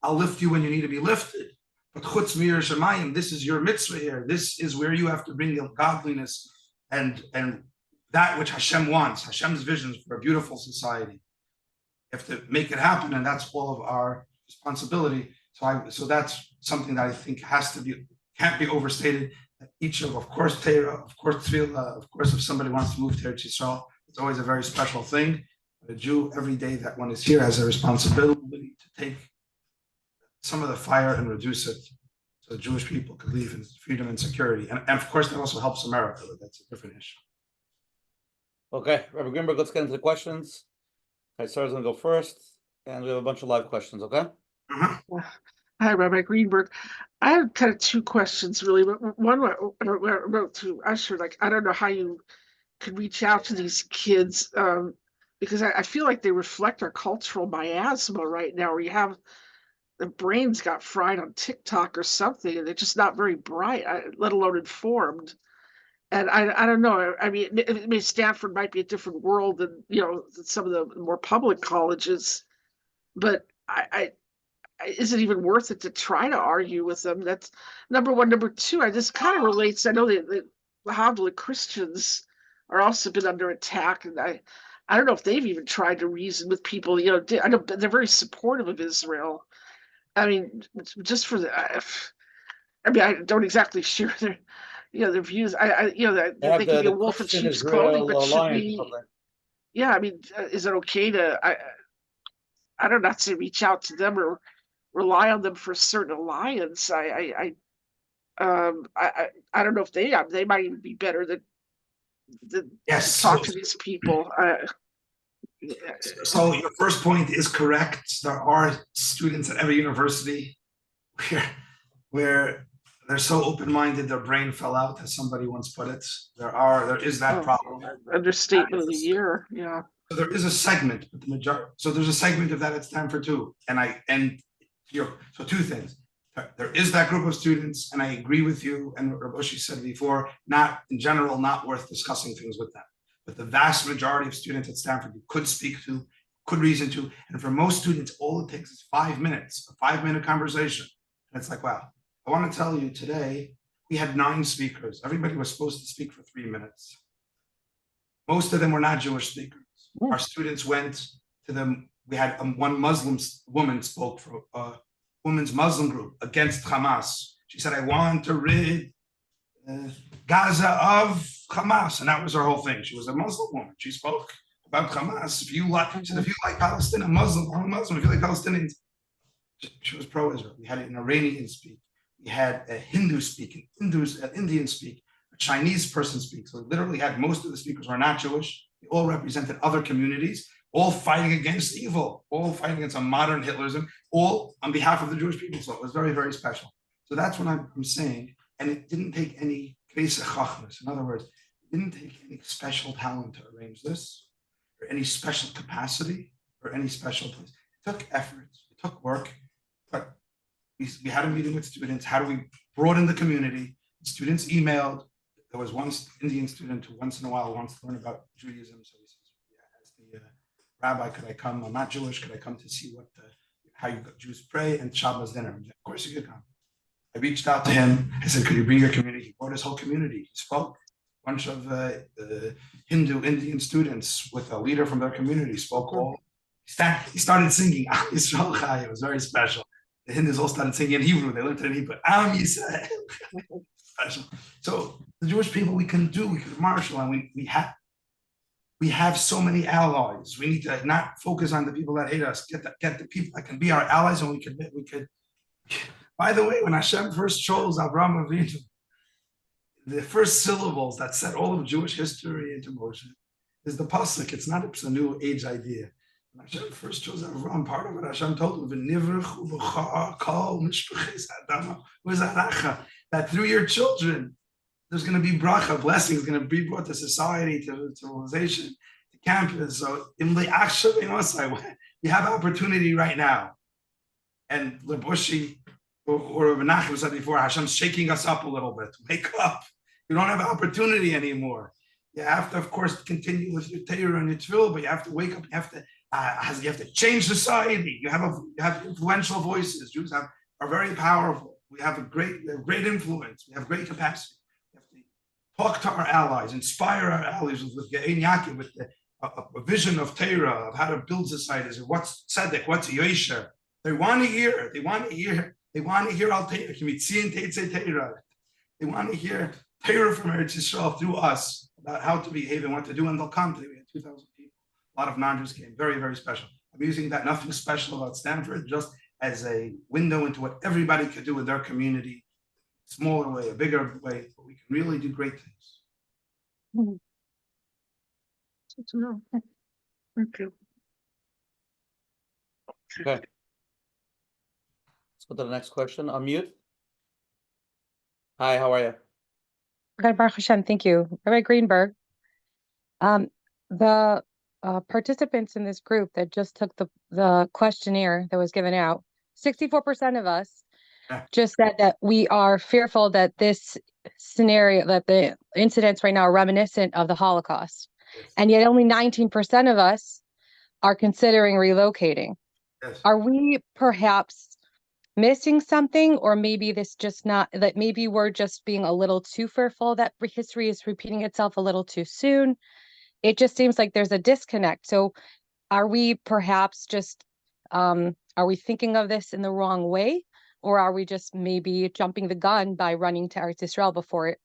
I'll lift you when you need to be lifted. But chutz miyiras Shemayim, this is your mitzvah here. This is where you have to bring godliness and that which Hashem wants, Hashem's visions for a beautiful society. You have to make it happen, and that's all of our responsibility. So that's something that I think can't be overstated. Each of course, Torah, of course, Tefillah, of course, if somebody wants to move to Eretz Yisrael, it's always a very special thing. But a Jew, every day that one is here, has a responsibility to take some of the fire and reduce it so Jewish people could live in freedom and security. And of course, that also helps America, but that's a different issue. Okay, Rabbi Greenberg, let's get into the questions. Sarah's going to go first, and we have a bunch of live questions, okay? Hi, Rabbi Greenberg. I have kind of two questions, really. But one wrote to Usher, like, I don't know how you could reach out to these kids, because I feel like they reflect our cultural miasma right now, where you have the brains got fried on TikTok or something, and they're just not very bright, let alone informed. And I don't know. I mean, Stanford might be a different world than than some of the more public colleges, but is it even worth it to try to argue with them? That's number one. Number two, this kind of relates. I know that the Havdalah Christians are also been under attack, and I don't know if they've even tried to reason with people. You know, I know they're very supportive of Israel. I mean, just for the, I mean, I don't exactly share their, their views. You know, They have they can be a the wolf in Christian sheep's clothing, Israel but should Alliance or we? something. Yeah, I mean, is it okay to? I don't know, not to reach out to them or rely on them for a certain alliance. I don't know if they might even be better than to Yes. talk to these people. So your first point is correct. There are students at every university where they're so open-minded, their brain fell out, as somebody once put it. There is that problem. Understatement of the year. Yeah. So there is a segment, but the majority. So there's a segment of that at Stanford too. So two things. There is that group of students, and I agree with you. And what Rabbi said before, not in general, not worth discussing things with them. But the vast majority of students at Stanford you could speak to, could reason to, and for most students, all it takes is 5 minutes, a 5-minute conversation. And it's like, wow. I want to tell you today, we had 9 speakers. Everybody was supposed to speak for 3 minutes. Most of them were not Jewish speakers. Our students went to them. We had one Muslim woman spoke for a women's Muslim group against Hamas. She said, I want to rid Gaza of Hamas. And that was her whole thing. She was a Muslim woman. She spoke about Hamas. If you like Palestine, I'm a Muslim. If you like Palestinians, she was pro-Israel. We had an Iranian speak. We had a Hindu speak, an Indian speak, a Chinese person speak. So we literally had most of the speakers were not Jewish. They all represented other communities, all fighting against evil, all fighting against a modern Hitlerism, all on behalf of the Jewish people. So it was very, very special. So that's what I'm saying. And it didn't take any Kreise Chachmas. In other words, it didn't take any special talent to arrange this, or any special capacity, or any special place. It took effort, it took work, but we had a meeting with students. How do we broaden the community? Students emailed. There was one Indian student who once in a while wants to learn about Judaism. So he says, yeah, ask the rabbi, could I come? I'm not Jewish. Could I come to see how you Jews pray and Shabbos dinner? Of course you could come. I reached out to him. I said, could you bring your community? He brought his whole community. He spoke. A bunch of Hindu Indian students with a leader from their community spoke all. He started singing Am Yisrael Chai. It was very special. The Hindus all started singing in Hebrew. They learned it in Hebrew. Am Yisrael. Special. So the Jewish people, we can marshal, and we have so many allies. We need to not focus on the people that hate us. Get the people that can be our allies, and we could. By the way, when Hashem first chose Avraham Avinu, the first syllables that set all of Jewish history into motion is the pasuk. It's not a new age idea. When Hashem first chose Avraham, part of it Hashem told him, that through your children, there's going to be bracha, blessings, going to be brought to society, to civilization, to campus. So we have opportunity right now. And Lebushi or Menachem said before, Hashem's shaking us up a little bit. Wake up. You don't have opportunity anymore. You have to, of course, continue with your Torah and your tefillah, but you have to wake up. You have to change society. You have influential voices. Jews are very powerful. We have great influence. We have great capacity. We have to talk to our allies, inspire our allies with Ge'en Yaakov, with a vision of Torah, of how to build societies, of what's tzedek, what's yosher. They want to hear. They want to hear al Torah. They want to hear Torah from Eretz Yisrael through us about how to behave and what to do, and they'll come today. We had 2,000 people. A lot of non-Jews came. Very, very special. I'm using that nothing special about Stanford, just as a window into what everybody could do in their community, smaller way, a bigger way, but we can really do great things. Thank you. Okay. Let's go to the next question. Unmute. Hi, how are you? Good, Baruch Hashem, thank you. Rabbi Greenberg, the participants in this group that just took the questionnaire that was given out, 64% of us just said that we are fearful that this scenario, that the incidents right now are reminiscent of the Holocaust. Yes. And yet only 19% of us are considering relocating. Yes. Are we perhaps missing something, or maybe this just not that maybe we're just being a little too fearful that history is repeating itself a little too soon. It just seems like there's a disconnect. So are we perhaps just are we thinking of this in the wrong way, or are we just maybe jumping the gun by running to Eretz Yisrael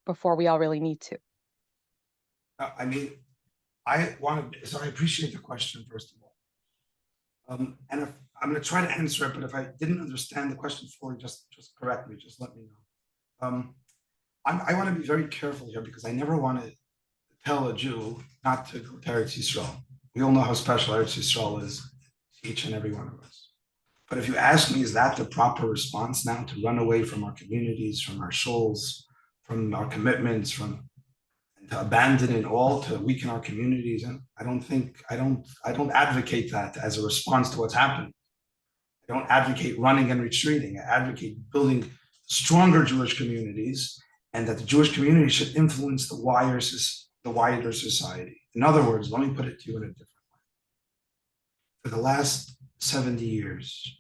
before we all really need to? I mean, I appreciate the question, first of all. And if I'm going to try to answer it, but if I didn't understand the question fully, just correct me, just let me know. I want to be very careful here because I never want to tell a Jew not to go to Eretz Yisrael. We all know how special Eretz Yisrael is to each and every one of us. But if you ask me, is that the proper response now, to run away from our communities, from our souls, from our commitments, and to abandon it all, to weaken our communities? And I don't advocate that as a response to what's happening. I don't advocate running and retreating. I advocate building stronger Jewish communities, and that the Jewish community should influence the wider society. In other words, let me put it to you in a different way. For the last 70 years,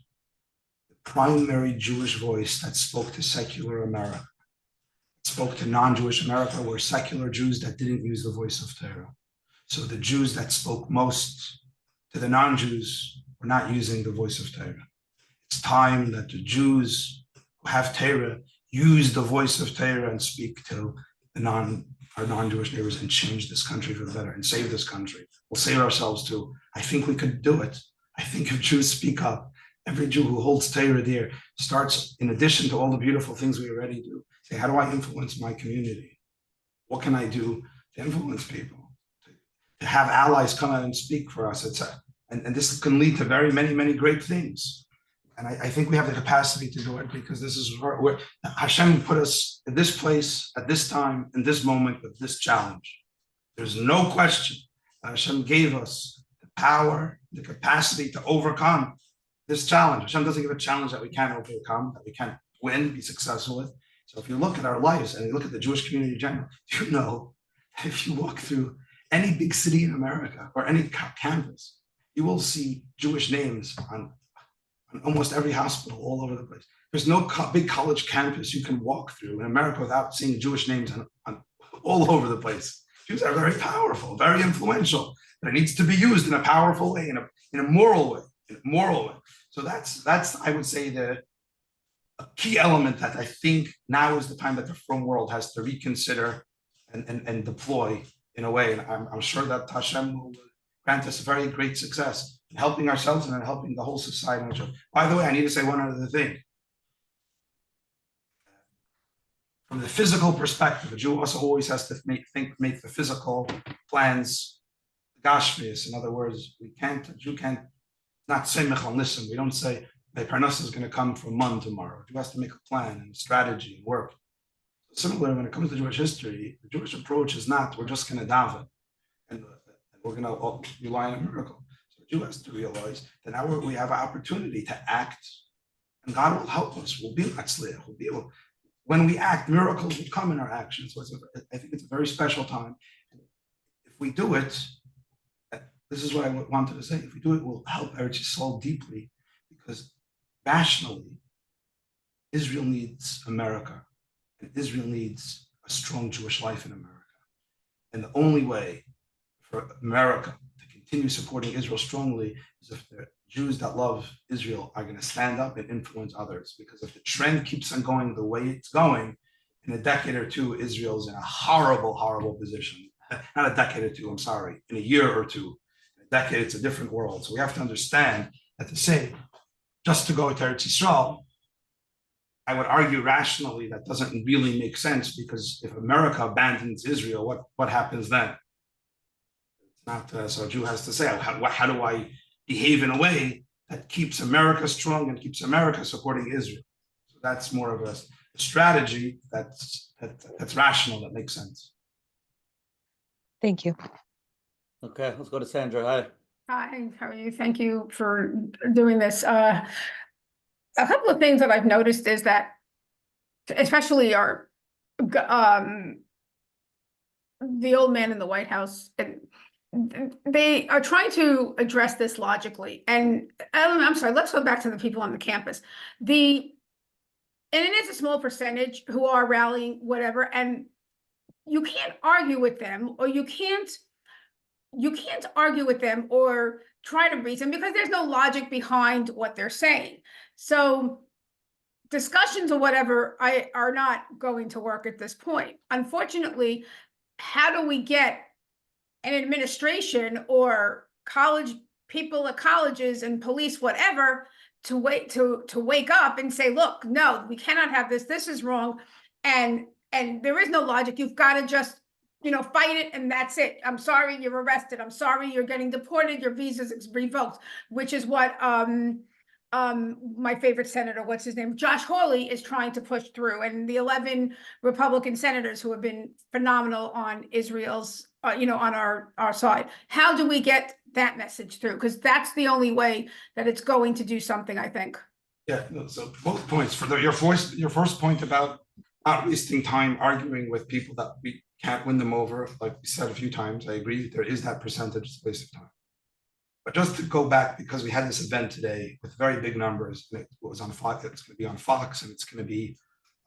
the primary Jewish voice that spoke to secular America, spoke to non-Jewish America, were secular Jews that didn't use the voice of Torah. So the Jews that spoke most to the non-Jews were not using the voice of Torah. It's time that the Jews who have Torah use the voice of Torah and speak to our non-Jewish neighbors and change this country for the better and save this country. We'll save ourselves too. I think we could do it. I think if Jews speak up, every Jew who holds Torah there starts, in addition to all the beautiful things we already do, say, how do I influence my community? What can I do to influence people? To have allies come out and speak for us, and this can lead to very many great things. And I think we have the capacity to do it, because this is where Hashem put us in this place, at this time, in this moment, with this challenge. There's no question that Hashem gave us the power, the capacity to overcome this challenge. Hashem doesn't give a challenge that we can't overcome, that we can't win, be successful with. So if you look at our lives and you look at the Jewish community in general, you know, if you walk through any big city in America or any campus, you will see Jewish names on almost every hospital all over the place. There's no big college campus you can walk through in America without seeing Jewish names on all over the place. Jews are very powerful, very influential, but it needs to be used in a powerful way, in a moral way, So that's I would say a key element that I think now is the time that the frum world has to reconsider and deploy in a way. And I'm sure that Hashem will grant us very great success in helping ourselves and in helping the whole society. By the way, I need to say one other thing. From the physical perspective, a Jew also always has to make the physical plans gashmius. In other words, a Jew can't not semech on listen. We don't say the parnasa is going to come from Mon tomorrow. A Jew has to make a plan and strategy and work. Similarly, when it comes to Jewish history, the Jewish approach is not we're just going to daven and we're going to rely on a miracle. So the Jew has to realize that now we have an opportunity to act, and God will help us. We'll be matzliach. We'll be able. When we act, miracles will come in our actions. So I think it's a very special time. If we do it, this is what I wanted to say. If we do it, we'll help Eretz Yisrael deeply, because rationally, Israel needs America, and Israel needs a strong Jewish life in America. And the only way for America to continue supporting Israel strongly is if the Jews that love Israel are going to stand up and influence others. Because if the trend keeps on going the way it's going, in a decade or two, Israel's in a horrible position. Not a decade or two, I'm sorry, in a year or two. In a decade, it's a different world. So we have to understand that to say, just to go to Eretz Yisrael, I would argue rationally that doesn't really make sense, because if America abandons Israel, what happens then? It's not, so a Jew has to say, how do I behave in a way that keeps America strong and keeps America supporting Israel? So that's more of a strategy that's rational, that makes sense. Thank you. Okay, let's go to Sandra. Hi. Hi, how are you? Thank you for doing this. A couple of things that I've noticed is that, especially the old man in the White House, they are trying to address this logically. And I'm sorry, let's go back to the people on the campus. The and it is a small percentage who are rallying, whatever, and you can't argue with them, or you can't argue with them or try to reason, because there's no logic behind what they're saying. So discussions or whatever are not going to work at this point. Unfortunately, how do we get an administration or college people at colleges and police, whatever, to wake up and say, look, no, we cannot have this. This is wrong. And there is no logic. You've got to just, fight it, and that's it. I'm sorry, you're arrested. I'm sorry, you're getting deported. Your visa's revoked, which is what my favorite senator, what's his name, Josh Hawley, is trying to push through, and the 11 Republican senators who have been phenomenal on Israel's, on our side. How do we get that message through? Because that's the only way that it's going to do something, I think. Yeah, no, so both points. For your first point about not wasting time arguing with people that we can't win them over, like we said a few times, I agree there is that percentage, it's a waste of time. But just to go back, because we had this event today with very big numbers, and it was on Fox, it's going to be on Fox, and it's going to be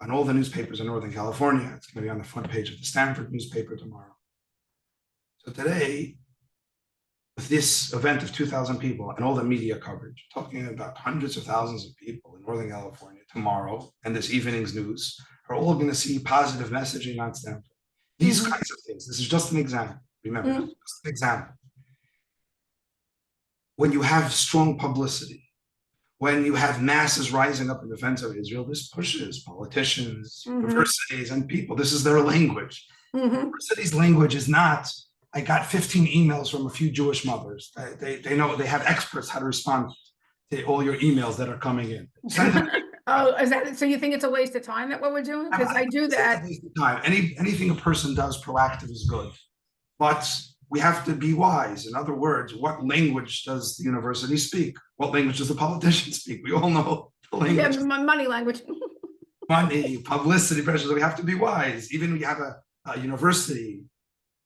on all the newspapers in Northern California. It's going to be on the front page of the Stanford newspaper tomorrow. So today, with this event of 2,000 people and all the media coverage, talking about hundreds of thousands of people in Northern California tomorrow, and this evening's news, are all going to see positive messaging on Stanford. These kinds of things. This is just an example. Remember, just an example. When you have strong publicity, when you have masses rising up in defense of Israel, this pushes politicians, universities, and people. This is their language. Universities' language is not, I got 15 emails from a few Jewish mothers. They know, they have experts how to respond to all your emails that are coming in. Oh, is that, so you think it's a waste of time that what we're doing? Because I do that. Time. Anything a person does proactive is good, but we have to be wise. In other words, what language does the university speak? What language does the politician speak? We all know the language. Yeah, money language. Money, publicity, pressure. So we have to be wise. Even when you have a university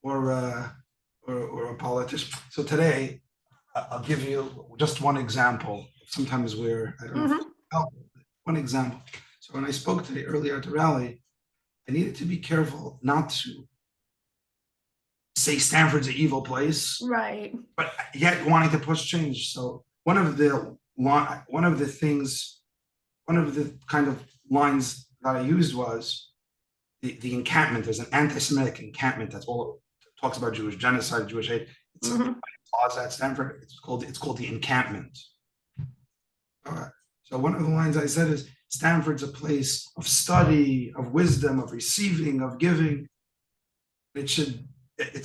or a politician. So today, I'll give you just one example. Sometimes we're, I don't know, one example. So when I spoke today earlier at the rally, I needed to be careful not to say Stanford's an evil place, right? But yet wanting to push change. So one of the kind of lines that I used was the encampment. There's an anti-Semitic encampment that's all talks about Jewish genocide, Jewish hate. It's a plaza at Stanford. It's called the encampment. So one of the lines I said is, Stanford's a place of study, of wisdom, of receiving, of giving. It's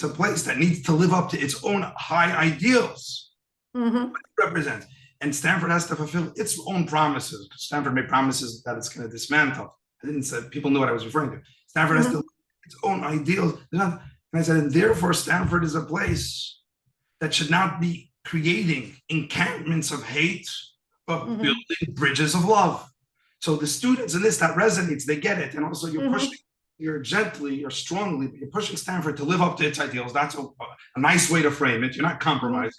a place that needs to live up to its own high ideals. What it represents. And Stanford has to fulfill its own promises. Stanford made promises that it's going to dismantle. I didn't say, people knew what I was referring to. Stanford has to live its own ideals. And I said, and therefore Stanford is a place that should not be creating encampments of hate, but building bridges of love. So the students in this, that resonates, they get it. And also you're pushing, you're gently, you're strongly, but you're pushing Stanford to live up to its ideals. That's a nice way to frame it. You're not compromising.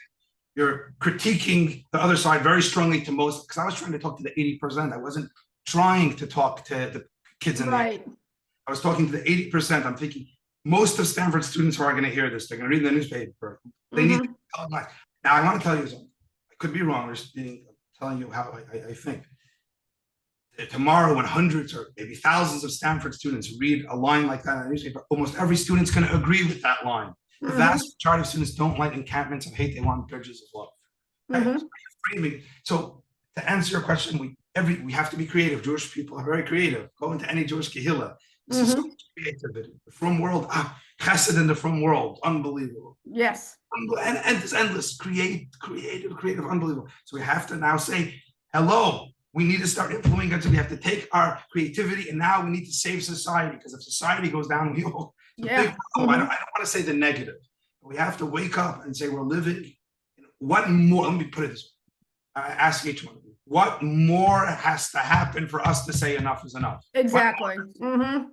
You're critiquing the other side very strongly to most, because I was trying to talk to the 80%. I wasn't trying to talk to the kids in there. I was talking to the 80%. I'm thinking, most of Stanford students who are going to hear this, they're going to read the newspaper. They need to tell them. Now, I want to tell you something. I could be wrong. I'm telling you how I think. Tomorrow, when hundreds or maybe thousands of Stanford students read a line like that in the newspaper, almost every student's going to agree with that line. The vast majority of students don't like encampments of hate. They want bridges of love. So to answer your question, we have to be creative. Jewish people are very creative. Go into any Jewish kehillah. This is so much creativity. The frum world, chesed in the frum world, unbelievable. Yes. And it's endless, creative, unbelievable. So we have to now say, hello, we need to start influencing it. So we have to take our creativity, and now we need to save society, because if society goes down, we all, I don't want to say the negative. We have to wake up and say we're living. What more, let me put it this way. I ask each one of you, what more has to happen for us to say enough is enough? Exactly. I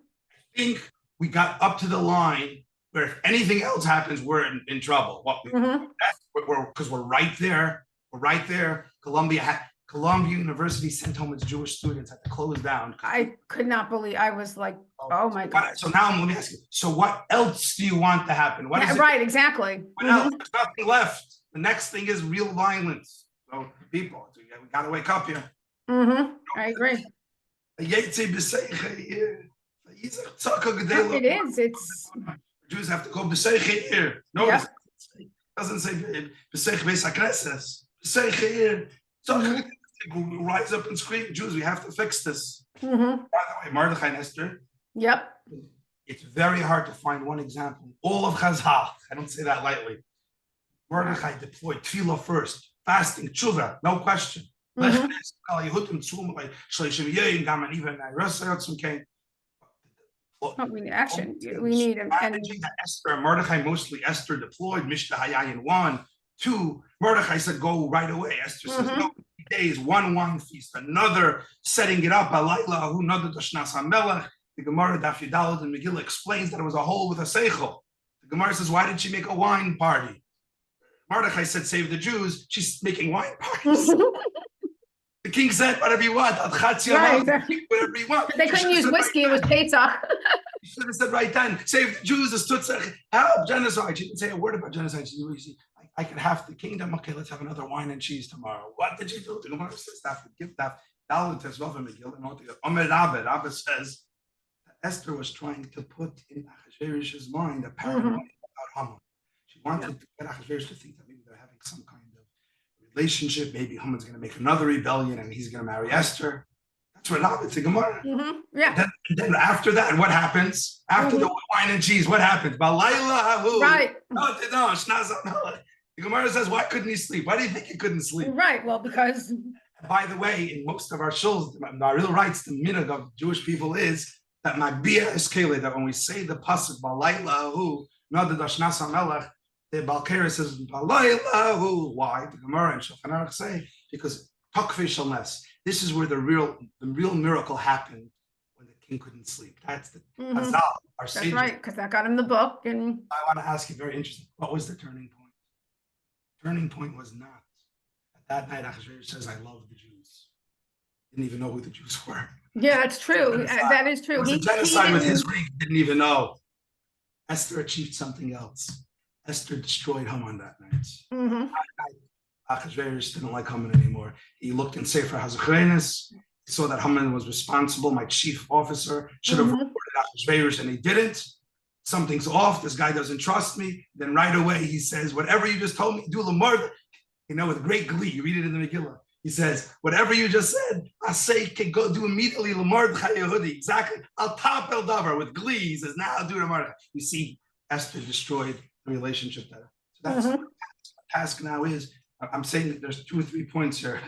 think we got up to the line where if anything else happens, we're in trouble. Because we're right there. We're right there. Columbia Columbia University sent home its Jewish students, had to close down. I could not believe, I was like, oh my God. So now let me ask you, so what else do you want to happen? What Yeah, is it? right, exactly. What else? There's nothing left. The next thing is real violence. So people, we gotta wake up here. I agree. It It is, it's, Jews have to go b'seiche here. No, Yeah. it doesn't say b'seiche beis haknesses. B'seiche here. So rise up and scream, Jews, we have to fix this. By the way, Mordechai and Esther, yep, it's very hard to find one example. All of Chazal, I don't say that lightly. Mordechai deployed tefillah first, fasting, tshuva, no question. Mhm. Oh, we need action, we need, and, Strategy that Esther and Mordechai, mostly Esther deployed, Mishta Hayayin 1, 2, Mordechai said go right away. Esther says no, 3 days, one wine feast, another setting it up, Alayla, another Dashnas HaMelech. The Gemara Daf Yudalad and Megillah explains that it was a hole with a seichel. The Gemara says, why did she make a wine party? Mordechai said, save the Jews. She's making wine parties. The king said, whatever you want. Right, exactly. Whatever you want. They couldn't use whiskey, it was Pesach. You should have said right then, save the Jews, the Stutzach, help, genocide. She didn't say a word about genocide. She said, I could have the kingdom. Okay, let's have another wine and cheese tomorrow. What did you do? The Gemara says that, give that. Rabbi says, Esther was trying to put in Achashverosh's mind a paranoia about Haman. She wanted to get Achashverosh to think that maybe they're having some kind of relationship. Maybe Haman's going to make another rebellion and he's going to marry Esther. That's what happened to Gemara. Yeah, Then after that, what happens? After the wine and cheese, what happens? right, No, the Gemara says, why couldn't he sleep? Why do you think he couldn't sleep? right, well, because, By the way, in most of our shuls, the real rights, the minhag of Jewish people is that my bia is kele, that when we say the pasuk balayla hu, not the dashnas hamelech, the Balkera says balayla hu. Why? The Gemara and Shulchan Aruch say because takfei shalnes. This is where the real miracle happened when the king couldn't sleep. That's the Hazal, our that's sages. right, because that got him the book, and I want to ask you very interesting. What was the turning point? Turning point was not that night. Achashverosh says, "I love the Jews." Didn't even know who the Jews were. yeah, that's true, that is It true. was a He genocide with his didn't- ring. Didn't even know. Esther achieved something else. Esther destroyed Haman that night. Mhm. Achashverosh didn't like Haman anymore. He looked in Sefer HaZachrenis. He saw that Haman was responsible. My chief officer should have reported Achashverosh, and he didn't. Something's off. This guy doesn't trust me. Then right away he says, "Whatever you just told me, do Lamar." With great glee. You read it in the Megillah. He says, "Whatever you just said, I say can go do immediately Lamar Yehudi." Exactly. I'll top El Davar with glee. He says, "Now I'll do Lamar." You see, Esther destroyed the relationship there. So that's what the task now is. I'm saying that there's 2 or 3 points here.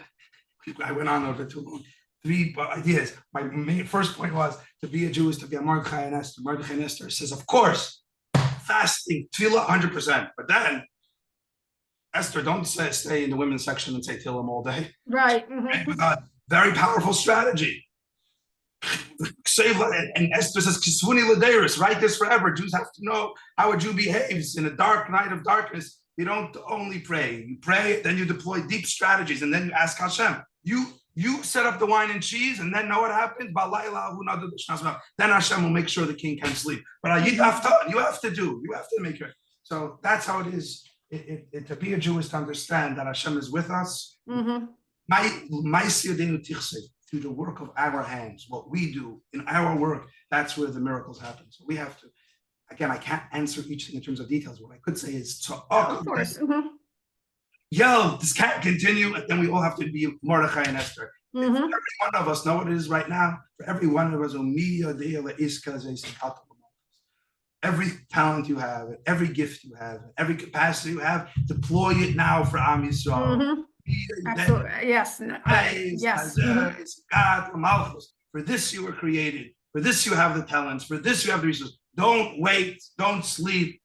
I went on over too long. 3 ideas. My main first point was to be a Jew is to be a Mordechai and Esther. Mordechai and Esther says, of course, fasting, tefillah, 100%. But then, Esther, don't stay in the women's section and say Tillim all day. Right. With a very powerful strategy. Save, and Esther says, Kisvuni Ladeiris, write this forever. Jews have to know how a Jew behaves in a dark night of darkness. You don't only pray. You pray, then you deploy deep strategies, and then you ask Hashem. You set up the wine and cheese, and then know what happens? Then Hashem will make sure the king can sleep. But you have to make it. So that's how it is. To be a Jew is to understand that Hashem is with us. Through the work of our hands, what we do in our work, that's where the miracles happen. So we have to, again, I can't answer each thing in terms of details. What I could say is, Of course. This can't continue, and then we all have to be Mordechai and Esther. Every one of us know what it is right now. For every one of us, every talent you have, every gift you have, every capacity you have, deploy it now for Am Yisrael. Absolutely. Yes. Yes. For this you were created. For this you have the talents. For this you have the resources. Don't wait. Don't sleep.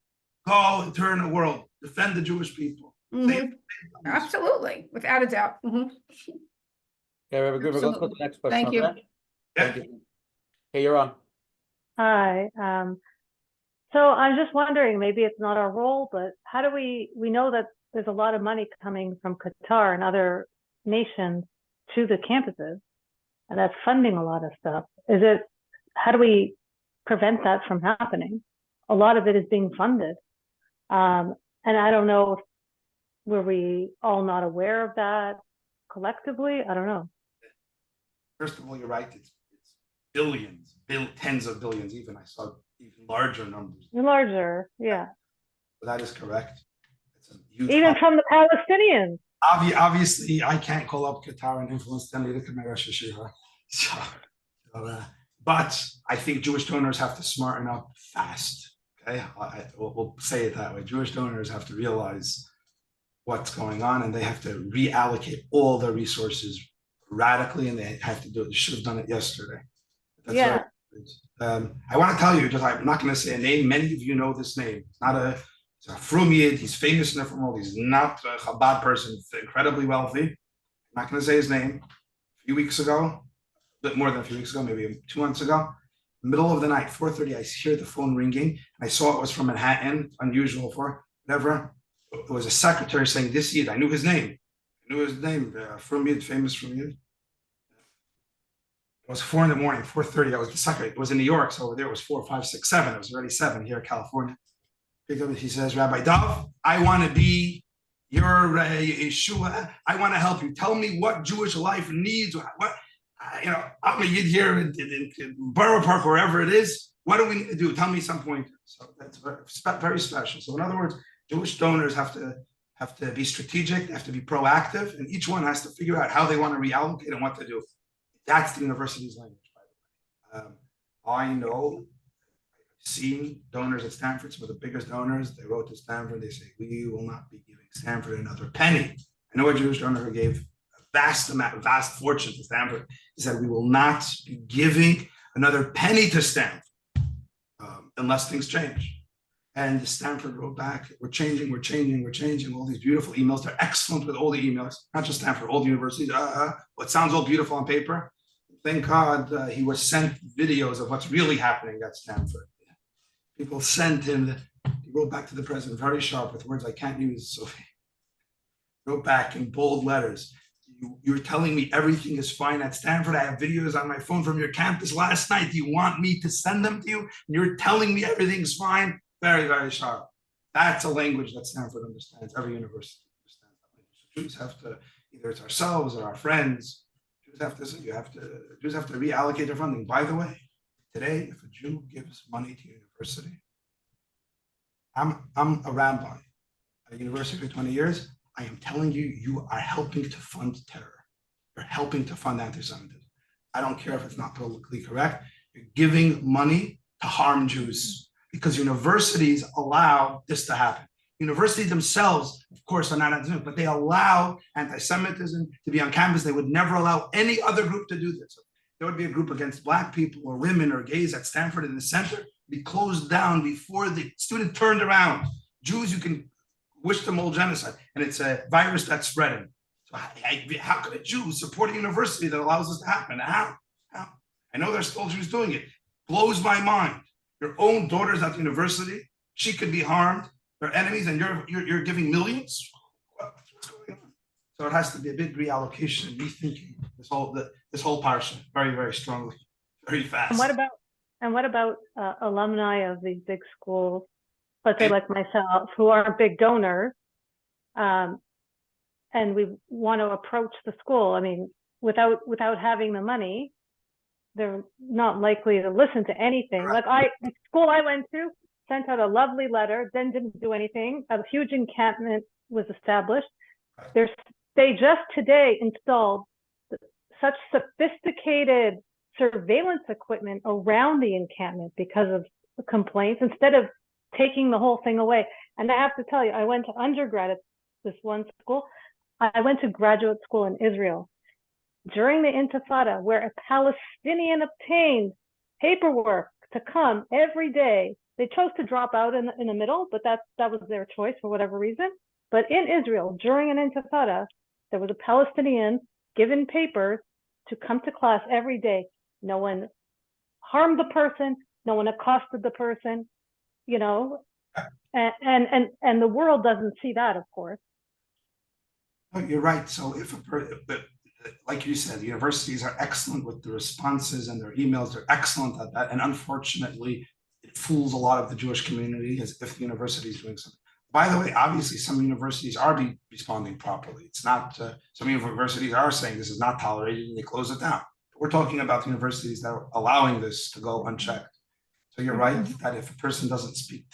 Go and turn the world. Defend the Jewish people. Absolutely, without a doubt. Okay, Rabbi Greenberg, let's go to the next question. Thank you. Okay? Thank you. Hey, you're on. Hi. So I'm just wondering, maybe it's not our role, but how do we know that there's a lot of money coming from Qatar and other nations to the campuses, and that's funding a lot of stuff. How do we prevent that from happening? A lot of it is being funded. And I don't know, were we all not aware of that collectively? I don't know. First of all, you're right. It's billions, tens of billions. Even I saw even larger numbers. Larger, yeah. So that is correct. It's a huge even from the Palestinians. Obviously, I can't call up Qatar and influence them to come Rosh Hashanah. But I think Jewish donors have to smarten up fast. Okay, we'll say it that way. Jewish donors have to realize what's going on, and they have to reallocate all their resources radically, and they have to do it. They should have done it yesterday. That's Yeah. I want to tell you, I'm not going to say a name. Many of you know this name. He's a Frumid. He's famous in the Frumid. He's not a Chabad person. Incredibly wealthy. I'm not going to say his name. A few weeks ago, a bit more than a few weeks ago, maybe 2 months ago, middle of the night, 4:30, I hear the phone ringing. I saw it was from Manhattan. Unusual for whatever. It was a secretary saying this Yid. I knew his name. Frumid, famous Frumid. It was 4 a.m, 4:30. I was the secretary. It was in New York, so over there it was 4, 5, 6, 7. It was already 7 here in California. He says, Rabbi Dov, I want to be your Yeshua. I want to help you. Tell me what Jewish life needs. I'm a Yid here in Borough Park, wherever it is. What do we need to do? Tell me some pointers. So that's very special. So in other words, Jewish donors have to be strategic, they have to be proactive, and each one has to figure out how they want to reallocate and what to do. That's the university's language, by the way. I know, I've seen donors at Stanford, some of the biggest donors, they wrote to Stanford, they say, we will not be giving Stanford another penny. I know a Jewish donor who gave a vast fortune to Stanford. He said, we will not be giving another penny to Stanford unless things change. And Stanford wrote back, we're changing, all these beautiful emails. They're excellent with all the emails, not just Stanford, all the universities. What sounds all beautiful on paper. Thank God he was sent videos of what's really happening at Stanford. People sent him, he wrote back to the president very sharp with words I can't use. So he wrote back in bold letters, you're telling me everything is fine at Stanford. I have videos on my phone from your campus last night. Do you want me to send them to you? And you're telling me everything's fine? Very, very sharp. That's a language that Stanford understands. Every university understands that language. So Jews have to, either it's ourselves or our friends, Jews have to reallocate their funding. By the way, today, if a Jew gives money to a university, I'm a rabbi at a university for 20 years. I am telling you, you are helping to fund terror. You're helping to fund anti-Semitism. I don't care if it's not politically correct. You're giving money to harm Jews because universities allow this to happen. Universities themselves, of course, are not anti-Semitic, but they allow anti-Semitism to be on campus. They would never allow any other group to do this. There would be a group against Black people or women or gays at Stanford in the center, be closed down before the student turned around. Jews, you can wish them all genocide, and it's a virus that's spreading. So how could a Jew support a university that allows this to happen? How? I know there's still Jews doing it. Blows my mind. Your own daughter's at the university, she could be harmed. They're enemies, and you're giving millions. What's going on? So it has to be a big reallocation and rethinking this whole parsha very, very strongly, very fast. And what about alumni of these big schools? Let's say like myself, who are big donors, and we want to approach the school. I mean, without having the money, they're not likely to listen to anything. Like the school I went to sent out a lovely letter, then didn't do anything. A huge encampment was established. They just today installed such sophisticated surveillance equipment around the encampment because of the complaints, instead of taking the whole thing away. And I have to tell you, I went to undergrad at this one school. I went to graduate school in Israel during the Intifada, where a Palestinian obtained paperwork to come every day. They chose to drop out in the middle, but that was their choice for whatever reason. But in Israel, during an Intifada, there was a Palestinian given papers to come to class every day. No one harmed the person, no one accosted the person, you know, and the world doesn't see that, of course. No, you're right. So if like you said, the universities are excellent with the responses and their emails. They're excellent at that. And unfortunately, it fools a lot of the Jewish community as if the university is doing something. By the way, obviously, some universities are responding properly. It's not, some universities are saying this is not tolerated and they close it down. We're talking about universities that are allowing this to go unchecked. So you're right that if a person doesn't speak,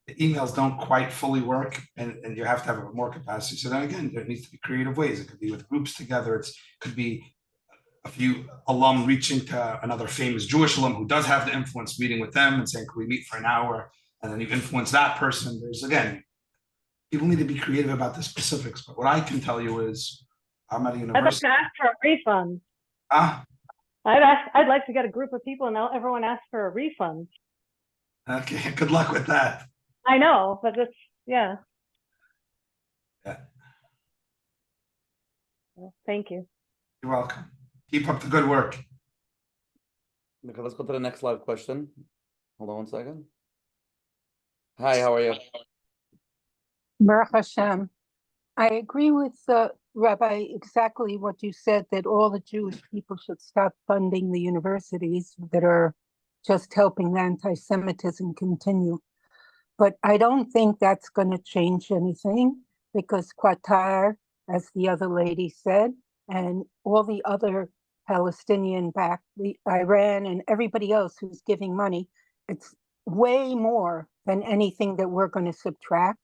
the emails don't quite fully work, and you have to have more capacity. So then again, there needs to be creative ways. It could be with groups together. It could be a few alum reaching to another famous Jewish alum who does have the influence, meeting with them and saying, can we meet for an hour? And then you influence that person. There's, again, people need to be creative about the specifics. But what I can tell you is, I'm at a I'd like university. to ask for a refund. I'd like to get a group of people and everyone ask for a refund. Okay, good luck with that. I know, but it's, yeah. Yeah. Well, thank you. You're welcome. Keep up the good work. Okay, let's go to the next live question. Hold on one second. Hi, how are you? Baruch Hashem. I agree with Rabbi exactly what you said, that all the Jewish people should stop funding the universities that are just helping anti-Semitism continue. But I don't think that's going to change anything, because Qatar, as the other lady said, and all the other Palestinian-backed, the Iran and everybody else who's giving money, it's way more than anything that we're going to subtract.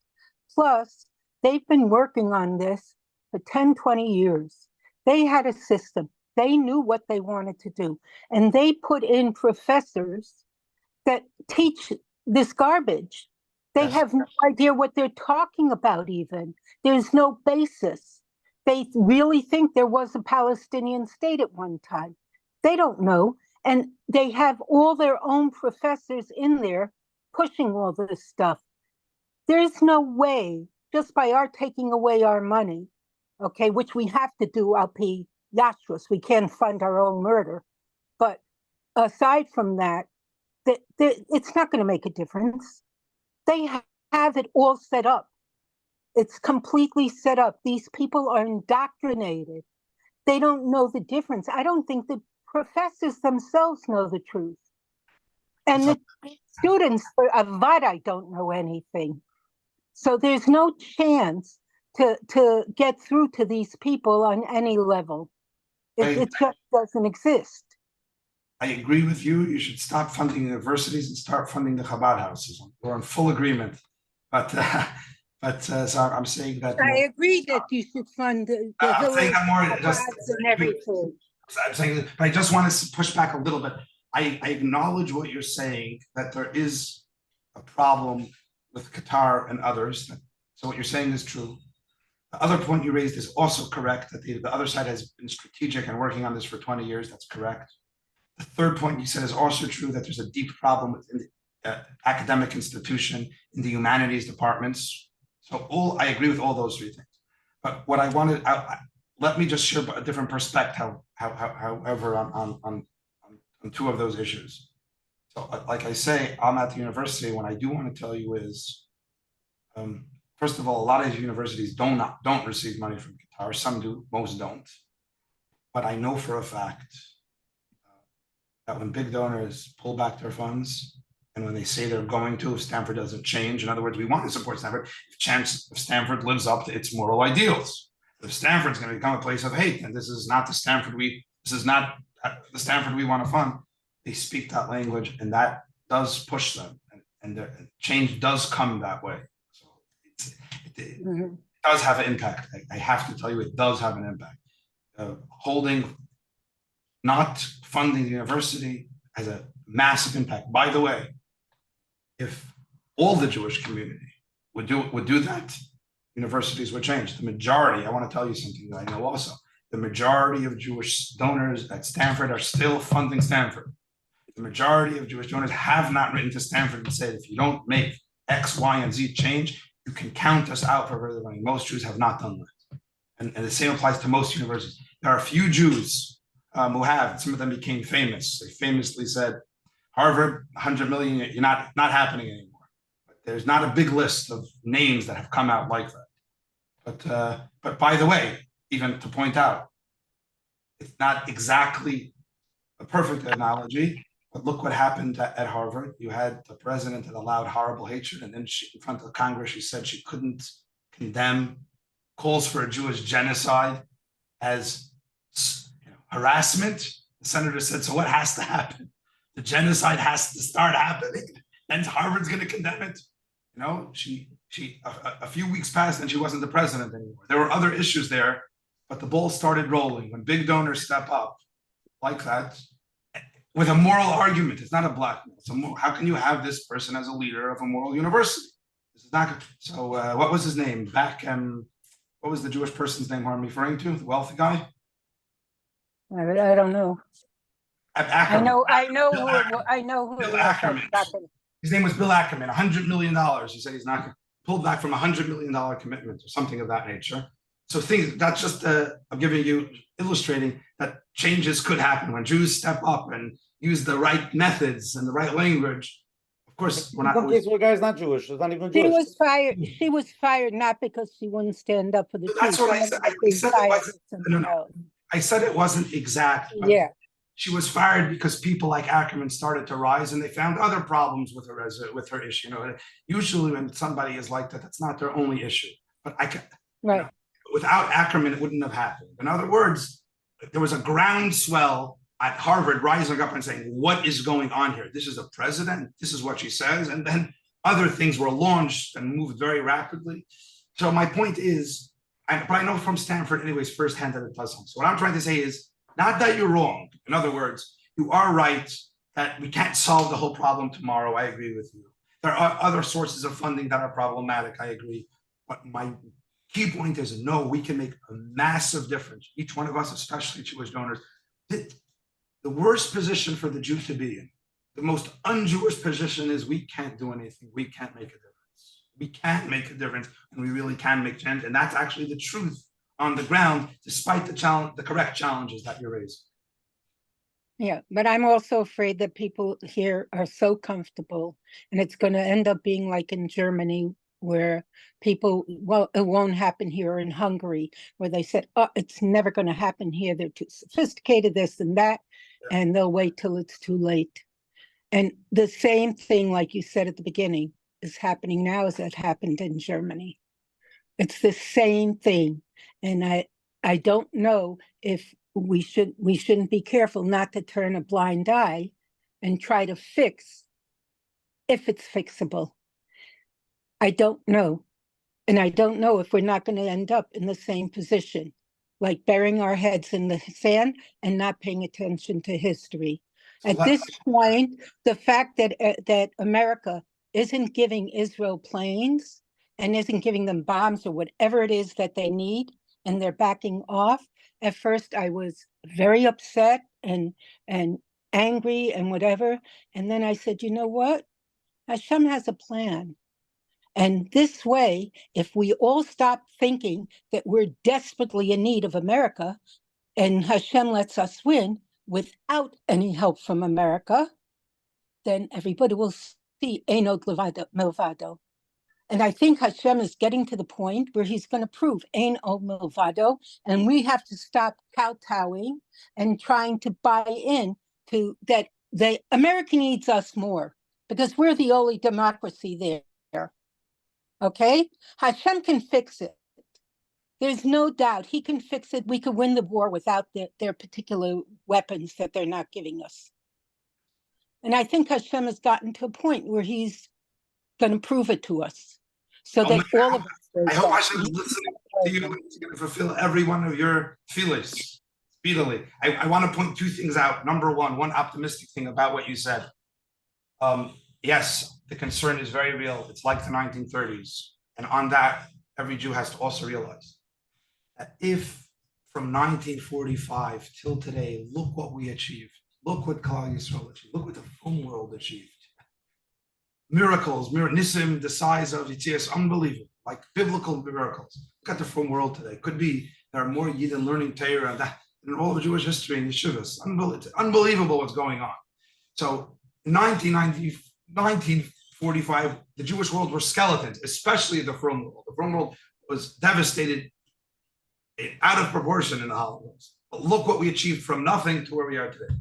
Plus, they've been working on this for 10, 20 years. They had a system. They knew what they wanted to do. And they put in professors that teach this garbage. They have no idea what they're talking about even. There's no basis. They really think there was a Palestinian state at one time. They don't know. And they have all their own professors in there pushing all this stuff. There's no way, just by our taking away our money, okay, which we have to do al pi yashrus, we can't fund our own murder. But aside from that, it's not going to make a difference. They have it all set up. It's completely set up. These people are indoctrinated. They don't know the difference. I don't think the professors themselves know the truth. And the students for Avada don't know anything. So there's no chance to get through to these people on any level. It just doesn't exist. I agree with you. You should stop funding universities and start funding the Chabad houses. We're in full agreement. But so I'm saying that. I agree that you should fund the I'm saying that more. and everything. I'm saying, but I just want to push back a little bit. I acknowledge what you're saying, that there is a problem with Qatar and others. So what you're saying is true. The other point you raised is also correct, that the other side has been strategic and working on this for 20 years. That's correct. The third point you said is also true, that there's a deep problem within the academic institution, in the humanities departments. So I agree with all those three things. But what I wanted, let me just share a different perspective, however, on two of those issues. So like I say, I'm at the university. What I do want to tell you is, first of all, a lot of these universities don't receive money from Qatar. Some do, most don't. But I know for a fact that when big donors pull back their funds, and when they say they're going to, if Stanford doesn't change, in other words, we want to support Stanford, if Stanford lives up to its moral ideals. If Stanford's going to become a place of hate, and this is not the Stanford we want to fund, they speak that language, and that does push them, and the change does come that way. So it does have an impact. I have to tell you, it does have an impact. Not funding the university has a massive impact. By the way, if all the Jewish community would do that, universities would change. The majority, I want to tell you something that I know also, the majority of Jewish donors at Stanford are still funding Stanford. The majority of Jewish donors have not written to Stanford and said, if you don't make X, Y, and Z change, you can count us out for further money. Most Jews have not done that. And the same applies to most universities. There are a few Jews who have, some of them became famous. They famously said, Harvard, 100 million, you're not happening anymore. But there's not a big list of names that have come out like that. But by the way, even to point out, It's not exactly a perfect analogy, but look what happened at Harvard. You had the president that allowed horrible hatred, and then in front of Congress, she said she couldn't condemn calls for a Jewish genocide as harassment. The senator said, so what has to happen? The genocide has to start happening, and Harvard's going to condemn it. A few weeks passed and she wasn't the president anymore. There were other issues there, but the ball started rolling when big donors step up like that with a moral argument. It's not a blackmail. How can you have this person as a leader of a moral university? This is not good. So what was his name? What was the Jewish person's name I'm referring to? The wealthy guy? I don't know. Ackerman. I know who Bill it was. Ackerman. His name was Bill Ackerman. $100 million. He said he's not going to pull back from $100 million commitment or something of that nature. So that's just I'm giving you, illustrating that changes could happen when Jews step up and use the right methods and the right language. Of course, we're not. Some cases where guy's not Jewish. She's not even Jewish. She was fired. She was fired not because she wouldn't stand up for the truth. That's what I said. I said it wasn't exact. Yeah. She was fired because people like Ackerman started to rise, and they found other problems with her issue. Usually when somebody is like that, that's not their only issue. But right. Without Ackerman, it wouldn't have happened. In other words, there was a groundswell at Harvard rising up and saying, what is going on here? This is a president. This is what she says. And then other things were launched and moved very rapidly. So my point is, but I know from Stanford anyways, firsthand that it doesn't. So what I'm trying to say is, not that you're wrong. In other words, you are right that we can't solve the whole problem tomorrow. I agree with you. There are other sources of funding that are problematic. I agree. But my key point is, no, we can make a massive difference. Each one of us, especially Jewish donors. The worst position for the Jew to be in, the most un-Jewish position is we can't do anything. We can't make a difference. We can't make a difference, and we really can make change. And that's actually the truth on the ground, despite the correct challenges that you raise. Yeah, but I'm also afraid that people here are so comfortable, and it's going to end up being like in Germany, where people, well, it won't happen here, or in Hungary, where they said, oh, it's never going to happen here. They're too sophisticated, this and that, and they'll wait till it's too late. And the same thing, like you said at the beginning, is happening now as it happened in Germany. It's the same thing. And I don't know if we shouldn't be careful not to turn a blind eye and try to fix if it's fixable. I don't know. And I don't know if we're not going to end up in the same position, like burying our heads in the sand and not paying attention to history. So at this point, the fact that America isn't giving Israel planes and isn't giving them bombs or whatever it is that they need, and they're backing off. At first, I was very upset and angry and whatever. And then I said, you know what? Hashem has a plan. And this way, if we all stop thinking that we're desperately in need of America, and Hashem lets us win without any help from America, then everybody will see Einod Milvado. And I think Hashem is getting to the point where he's going to prove Ein Od Milvado, and we have to stop kowtowing and trying to buy in to that. America needs us more because we're the only democracy there. Okay? Hashem can fix it. There's no doubt he can fix it. We could win the war without their particular weapons that they're not giving us. And I think Hashem has gotten to a point where he's going to prove it to us. So that all of us. I hope Hashem is listening to you and he's going to fulfill every one of your feelings speedily. I want to point two things out. Number one optimistic thing about what you said. Yes, the concern is very real. It's like the 1930s. And on that, every Jew has to also realize that if from 1945 till today, look what we achieved. Look what Klal Yisrael achieved. Look what the film world achieved. Miracles, Nisim, the size of Yitzias, unbelievable, like biblical miracles. Look at the film world today. Could be there are more Yidden learning Torah than all of Jewish history in yeshivas. Unbelievable what's going on. So in 1945, the Jewish world were skeletons, especially the film world. The film world was devastated out of proportion in the Holocaust. But look what we achieved from nothing to where we are today.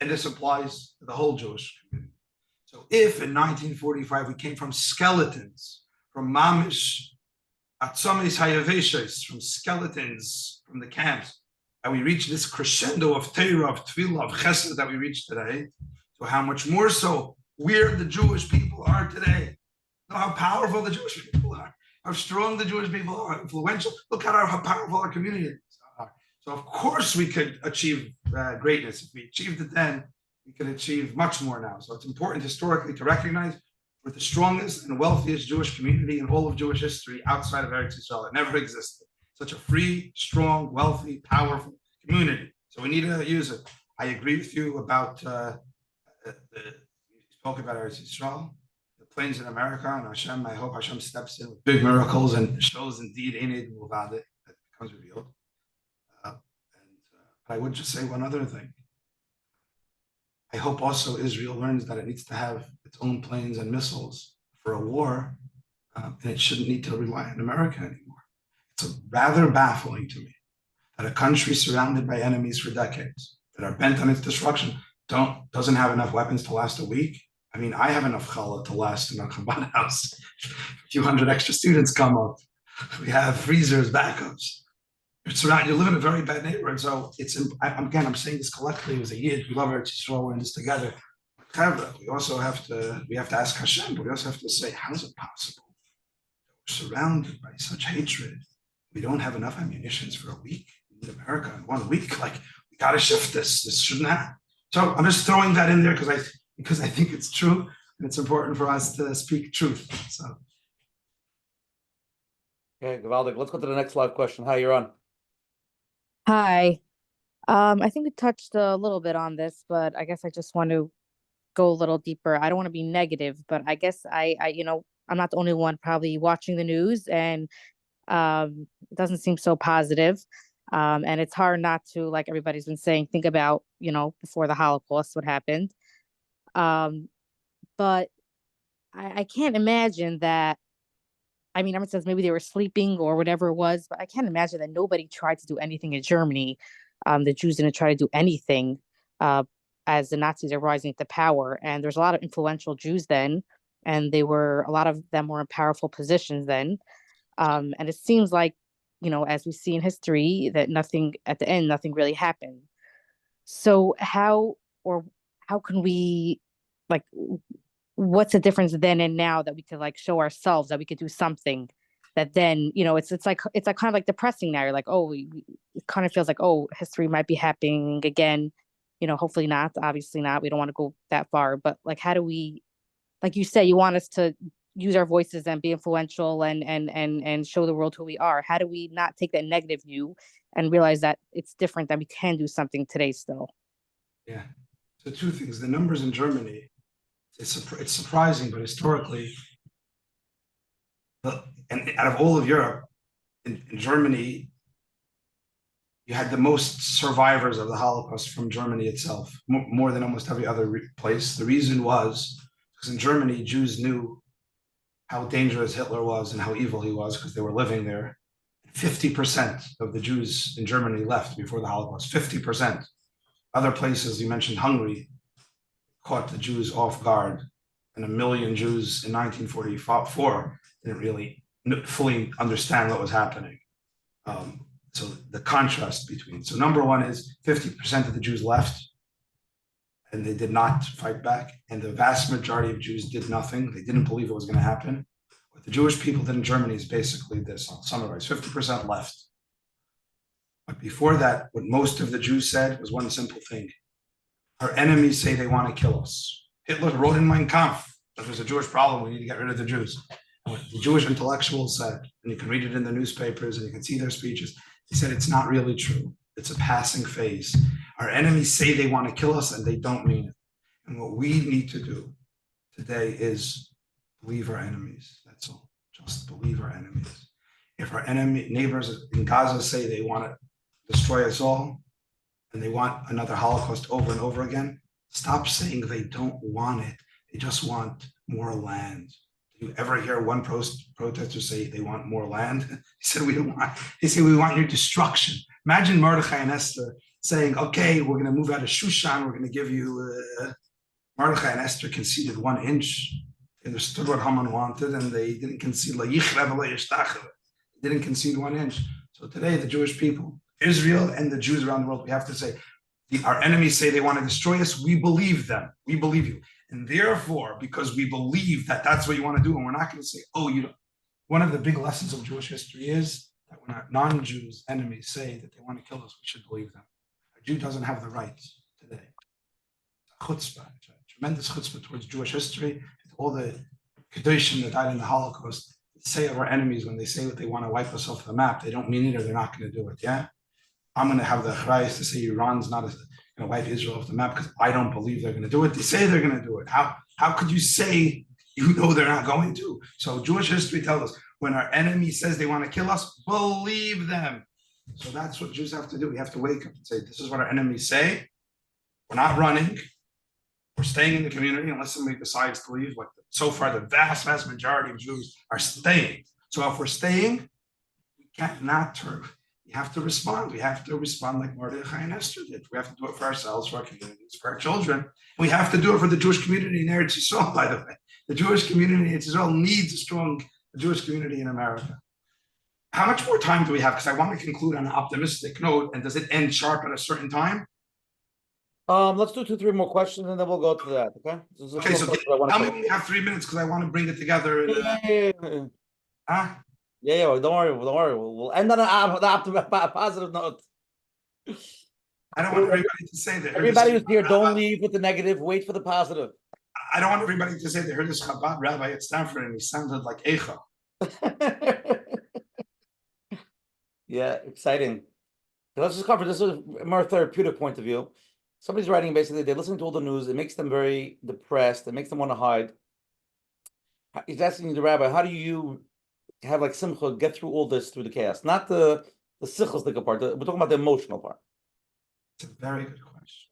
And this applies to the whole Jewish community. So if in 1945 we came from skeletons, from mamish, atzomis hayaveshos, from skeletons, from the camps, and we reached this crescendo of Torah, of Tefillah, of Chesed that we reached today, so how much more so where the Jewish people are today. Know how powerful the Jewish people are, how strong the Jewish people are, influential. Look at how powerful our community are. So of course we could achieve greatness. If we achieved it then, we can achieve much more now. So it's important historically to recognize we're the strongest and wealthiest Jewish community in all of Jewish history outside of Eretz Yisrael. It never existed. Such a free, strong, wealthy, powerful community. So we need to use it. I agree with you about you spoke about Eretz Yisrael, the plains in America, and Hashem. I hope Hashem steps in with big miracles and shows indeed Enid Muvade that becomes revealed. I would just say one other thing. I hope also Israel learns that it needs to have its own planes and missiles for a war, and it shouldn't need to rely on America anymore. It's rather baffling to me that a country surrounded by enemies for decades, that are bent on its destruction, doesn't have enough weapons to last a week. I mean, I have enough challah to last in our Chabad house. A few hundred extra students come up. We have freezers, backups. You live in a very bad neighborhood, so I'm saying this collectively as a yid. We love Eretz Yisrael, we're in this together. We also have to ask Hashem, but we also have to say, how is it possible? We're surrounded by such hatred. We don't have enough ammunitions for a week in America in 1 week. Like, we got to shift this. This shouldn't happen. So I'm just throwing that in there because I think it's true and it's important for us to speak truth. So. Okay, Gavaldik. Let's go to the next live question. Hi, you're on. Hi. I think we touched a little bit on this, but I guess I just want to go a little deeper. I don't want to be negative, but I guess I'm not the only one probably watching the news, and it doesn't seem so positive. And it's hard not to, like everybody's been saying, think about, before the Holocaust, what happened. But I can't imagine that. I mean, everyone says maybe they were sleeping or whatever it was, but I can't imagine that nobody tried to do anything in Germany. The Jews didn't try to do anything as the Nazis are rising to power. And there's a lot of influential Jews then, and a lot of them were in powerful positions then. And it seems like, as we see in history, that nothing really happened. So how can we, like, what's the difference then and now that we could show ourselves that we could do something that then, it's like kind of like depressing now. You're like, oh, it kind of feels like, oh, history might be happening again, hopefully not, obviously not. We don't want to go that far, but how do we, like you say, you want us to use our voices and be influential and show the world who we are. How do we not take that negative view and realize that it's different, that we can do something today still? Yeah. So two things, the numbers in Germany, it's surprising, but historically, and out of all of Europe, in Germany, you had the most survivors of the Holocaust from Germany itself, more than almost every other place. The reason was because in Germany, Jews knew how dangerous Hitler was and how evil he was because they were living there. 50% of the Jews in Germany left before the Holocaust, 50%. Other places, you mentioned Hungary, caught the Jews off guard, and 1 million Jews in 1944 didn't really fully understand what was happening. So the contrast between, so number one is 50% of the Jews left and they did not fight back, and the vast majority of Jews did nothing. They didn't believe it was going to happen. What the Jewish people did in Germany is basically this, I'll summarize, 50% left. But before that, what most of the Jews said was one simple thing. Our enemies say they want to kill us. Hitler wrote in Mein Kampf, if there's a Jewish problem, we need to get rid of the Jews. And what the Jewish intellectuals said, and you can read it in the newspapers and you can see their speeches, they said it's not really true. It's a passing phase. Our enemies say they want to kill us and they don't mean it. And what we need to do today is believe our enemies. That's all. Just believe our enemies. If our neighbors in Gaza say they want to destroy us all, and they want another Holocaust over and over again, stop saying they don't want it. They just want more land. You ever hear one protester say they want more land? He said, we don't want, they say, we want your destruction. Imagine Mordechai and Esther saying, okay, we're going to move out of Shushan, we're going to give you, Mordechai and Esther conceded 1 inch. They understood what Haman wanted, and they didn't concede, they didn't concede 1 inch. So today, the Jewish people, Israel and the Jews around the world, we have to say, our enemies say they want to destroy us. We believe them. We believe you. And therefore, because we believe that that's what you want to do, and we're not going to say, oh, you don't. One of the big lessons of Jewish history is that when our non-Jews enemies say that they want to kill us, we should believe them. A Jew doesn't have the right today. Chutzpah, a tremendous chutzpah towards Jewish history, all the Kedoshim that died in the Holocaust, say of our enemies when they say that they want to wipe us off the map, they don't mean it or they're not going to do it, yeah? I'm going to have the achrayus to say Iran's not going to wipe Israel off the map because I don't believe they're going to do it. They say they're going to do it. How could you say you know they're not going to? So Jewish history tells us when our enemy says they want to kill us, believe them. So that's what Jews have to do. We have to wake up and say, this is what our enemies say. We're not running. We're staying in the community unless somebody decides to leave. Like so far, the vast majority of Jews are staying. So if we're staying, we can't not turn. We have to respond. We have to respond like Mordechai and Esther did. We have to do it for ourselves, for our communities, for our children. We have to do it for the Jewish community in Eretz Yisrael, by the way. The Jewish community in Eretz Yisrael needs a strong Jewish community in America. How much more time do we have? Because I want to conclude on an optimistic note. And does it end sharp at a certain time? Let's do 2-3 more questions and then we'll go to that. Okay. Okay. So tell me when you have 3 minutes because I want to bring it together. Huh? Yeah, don't worry. We'll end on a positive note. I don't want everybody to say that. Everybody who's here, don't leave with the negative. Wait for the positive. I don't want everybody to say they heard this Chabad rabbi at Stanford and he sounded like Echa. Yeah, exciting. Let's just cover this is a more therapeutic point of view. Somebody's writing basically, they listen to all the news, it makes them very depressed, it makes them want to hide. He's asking the rabbi, how do you have like simcha, get through all this through the chaos? Not the sichosdik part, we're talking about the emotional part. It's a very good question.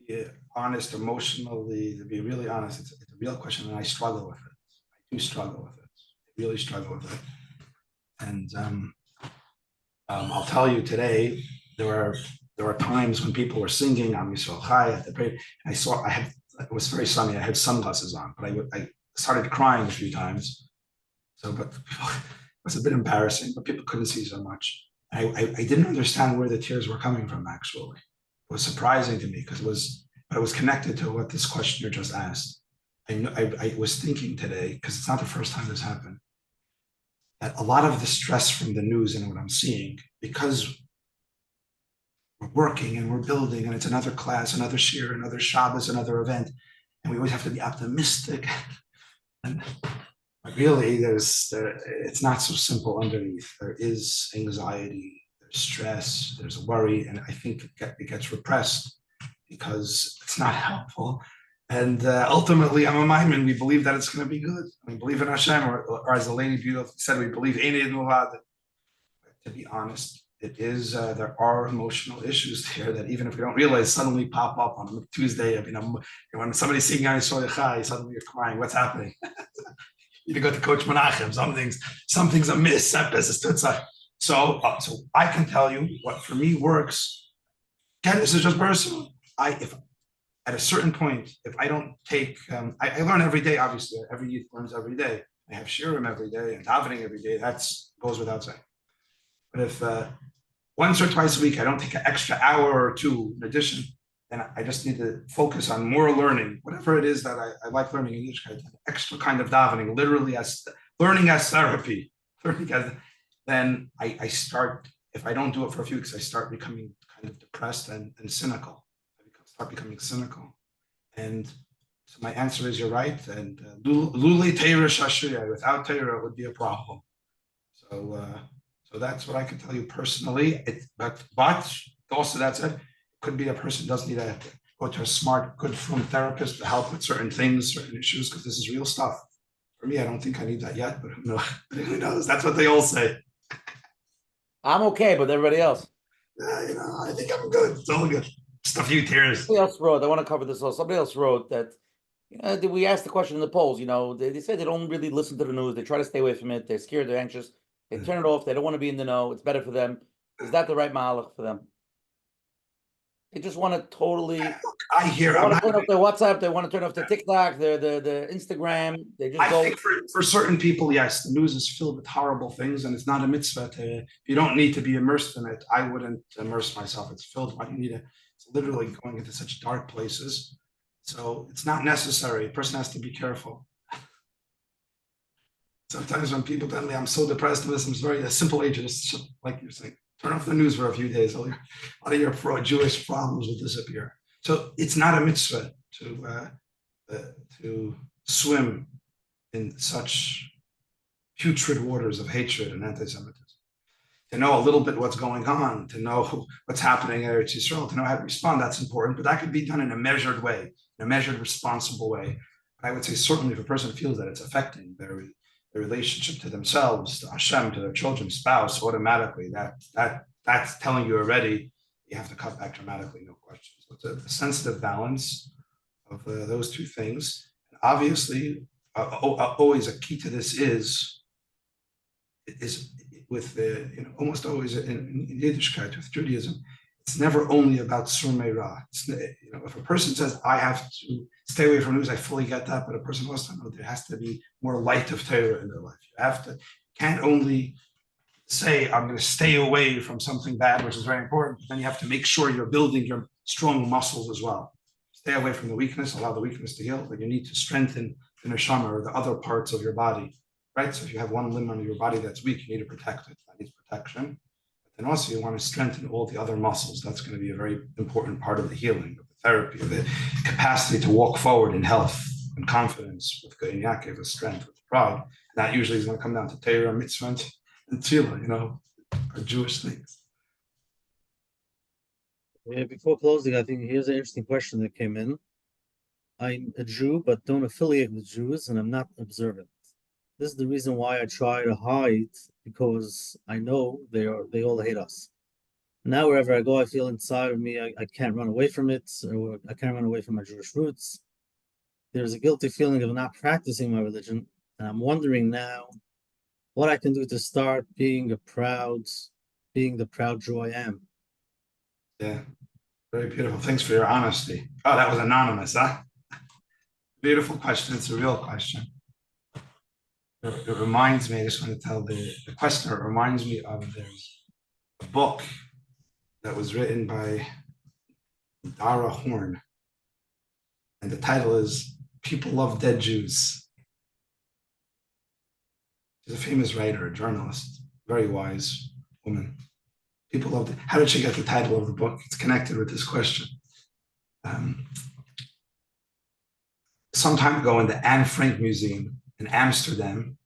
Yeah, honest, emotionally, to be really honest, it's a real question and I struggle with it. I do struggle with it. I really struggle with it. And I'll tell you today, there were times when people were singing Am Yisrael Chai at the prayer. It was very sunny. I had sunglasses on, but I started crying a few times. So, but it was a bit embarrassing, but people couldn't see so much. I didn't understand where the tears were coming from, actually. It was surprising to me because it was connected to what this questioner just asked. I was thinking today, because it's not the first time this happened, that a lot of the stress from the news and what I'm seeing, because we're working and we're building and it's another class, another shir, another Shabbos, another event, and we always have to be optimistic. And really, it's not so simple underneath. There is anxiety, there's stress, there's worry, and I think it gets repressed because it's not helpful. And ultimately, I'm a Maimon. We believe that it's going to be good. We believe in Hashem, or as the lady beautifully said, we believe in it. To be honest, it is. There are emotional issues here that even if we don't realize, suddenly pop up on a Tuesday. I mean, when somebody's singing Am Yisrael Chai, suddenly you're crying. What's happening? You go to Coach Menachem. Something's amiss. So I can tell you what for me works. Again, this is just personal. If at a certain point, if I don't take, I learn every day. Obviously, every youth learns every day. I have shiurim every day and davening every day. That goes without saying. But if once or twice a week I don't take an extra hour or two in addition, then I just need to focus on more learning, whatever it is that I like learning in Yiddishkeit, extra kind of davening, literally as learning as therapy. Then I start. If I don't do it for a few weeks, I start becoming kind of depressed and cynical. Start becoming cynical. And so my answer is you're right. And Luli Teira Shashriya, without Teira, it would be a problem. So that's what I can tell you personally. But also that said, it could be a person does need to go to a smart, good from therapist to help with certain things, certain issues, because this is real stuff. For me, I don't think I need that yet, but who knows? That's what they all say. I'm okay, but everybody else? I think I'm good. It's all good. Just a few tears. Somebody else wrote, I want to cover this. Somebody else wrote that, We asked the question in the polls. They say they don't really listen to the news. They try to stay away from it. They're scared. They're anxious. They turn it off. They don't want to be in the know. It's better for them. Is that the right mahalach for them? They just want to totally. I hear. They want to turn off their WhatsApp. They want to turn off their TikTok, their Instagram. They just go. I think for certain people, yes, the news is filled with horrible things, and it's not a mitzvah you don't need to be immersed in it. I wouldn't immerse myself. It's filled. Why do you need it? It's literally going into such dark places. So it's not necessary. A person has to be careful. Sometimes when people tell me I'm so depressed with this, I'm very a simple age, just like you're saying, turn off the news for a few days. A lot of your Jewish problems will disappear. So it's not a mitzvah to swim in such putrid waters of hatred and anti-Semitism. To know a little bit what's going on, to know what's happening in Eretz Yisrael, to know how to respond, that's important. But that could be done in a measured way, in a measured, responsible way. I would say certainly if a person feels that it's affecting their relationship to themselves, to Hashem, to their children, spouse, automatically that's telling you already you have to cut back dramatically, no question. So it's a sensitive balance of those two things. And obviously, always a key to this is with almost always in Yiddishkeit with Judaism, it's never only about sur meira. If a person says I have to stay away from news, I fully get that. But a person wants to know there has to be more light of Torah in their life. Can't only say I'm going to stay away from something bad, which is very important. But then you have to make sure you're building your strong muscles as well. Stay away from the weakness, allow the weakness to heal, but you need to strengthen the neshama or the other parts of your body. Right, so if you have one limb on your body that's weak, you need to protect it. That needs protection. But then also you want to strengthen all the other muscles. That's going to be a very important part of the healing, of the therapy, of the capacity to walk forward in health and confidence with Goyin Yaakov, with strength, with pride. And that usually is going to come down to Torah, mitzvah, and tefillah, are Jewish things. Yeah, before closing, I think here's an interesting question that came in. I'm a Jew, but don't affiliate with Jews, and I'm not observant. This is the reason why I try to hide, because I know they all hate us. Now wherever I go, I feel inside of me I can't run away from it, or I can't run away from my Jewish roots. There's a guilty feeling of not practicing my religion, and I'm wondering now what I can do to start being the proud Jew I am. Yeah, very beautiful. Thanks for your honesty. Oh, that was anonymous, huh? Beautiful question. It's a real question. It reminds me, I just want to tell the questioner, it reminds me of there's a book that was written by Dara Horn. And the title is People Love Dead Jews. She's a famous writer, a journalist, very wise woman. People loved it. How did she get the title of the book? It's connected with this question. Some time ago in the Anne Frank Museum in Amsterdam,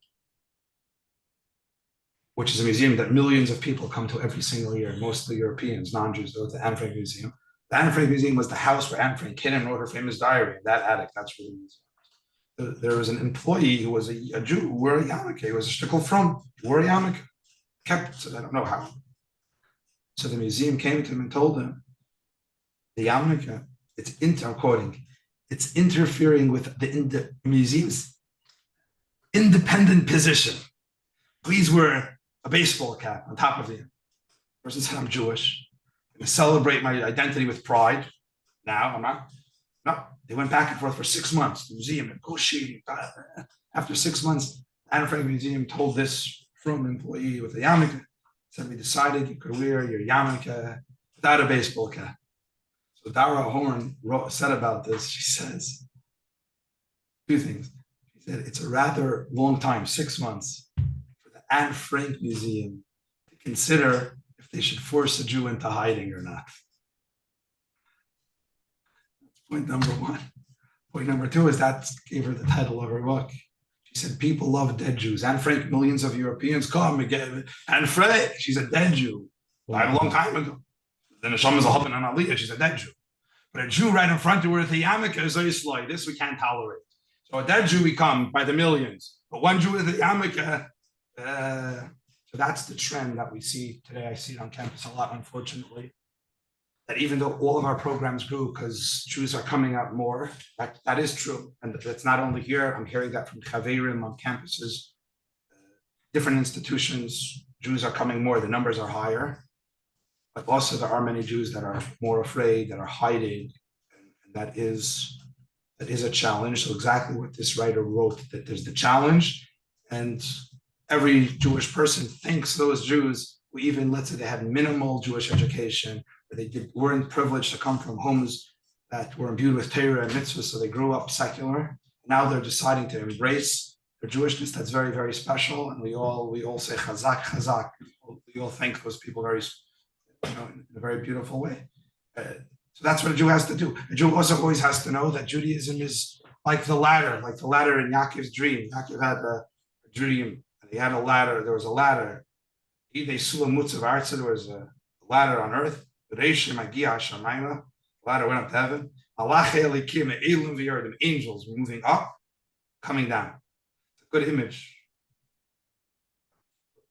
which is a museum that millions of people come to every single year, mostly Europeans, non-Jews, go to the Anne Frank Museum. The Anne Frank Museum was the house where Anne Frank hid and wrote her famous diary. In that attic, that's where the museum is. There was an employee who was a Jew who wore a yarmulke. He was a shtickle from, wore a yarmulke. Kept, I don't know how. So the museum came to him and told him, the yarmulke, I'm quoting, it's interfering with the museum's independent position. Please wear a baseball cap on top of the person said, I'm Jewish. I'm going to celebrate my identity with pride. Now I'm not. No, they went back and forth for 6 months. The museum negotiating. After 6 months, Anne Frank Museum told this from employee with a yarmulke, said we decided you could wear your yarmulke without a baseball cap. So Dara Horn said about this, she says two things. She said it's a rather long time, 6 months, for the Anne Frank Museum to consider if they should force a Jew into hiding or not. That's point number one. Point number two is that gave her the title of her book. She said, people love dead Jews. Anne Frank, millions of Europeans come again. Anne Frank, she's a dead Jew. Died a long time ago. The neshama is a husband and aliyah, she's a dead Jew. But a Jew right in front of her with a yarmulke is very slow. This we can't tolerate. So a dead Jew we come by the millions. But one Jew with a yarmulke, so that's the trend that we see today. I see it on campus a lot, unfortunately. that even though all of our programs grew because Jews are coming out more, that is true. And that's not only here, I'm hearing that from Chaverim on campuses, different institutions, Jews are coming more, the numbers are higher. But also there are many Jews that are more afraid, that are hiding, and that is a challenge. So exactly what this writer wrote, that there's the challenge, and every Jewish person thinks those Jews who even, let's say they had minimal Jewish education, or weren't privileged to come from homes that were imbued with Torah and mitzvahs, so they grew up secular. Now they're deciding to embrace their Jewishness. That's very, very special, and we all say chazak, chazak. We all thank those people very, in a very beautiful way. So that's what a Jew has to do. A Jew also always has to know that Judaism is like the ladder in Yaakov's dream. Yaakov had a dream, and he had a ladder. There was a ladder. There was a ladder on earth. The ladder went up to heaven. The angels were moving up, coming down. It's a good image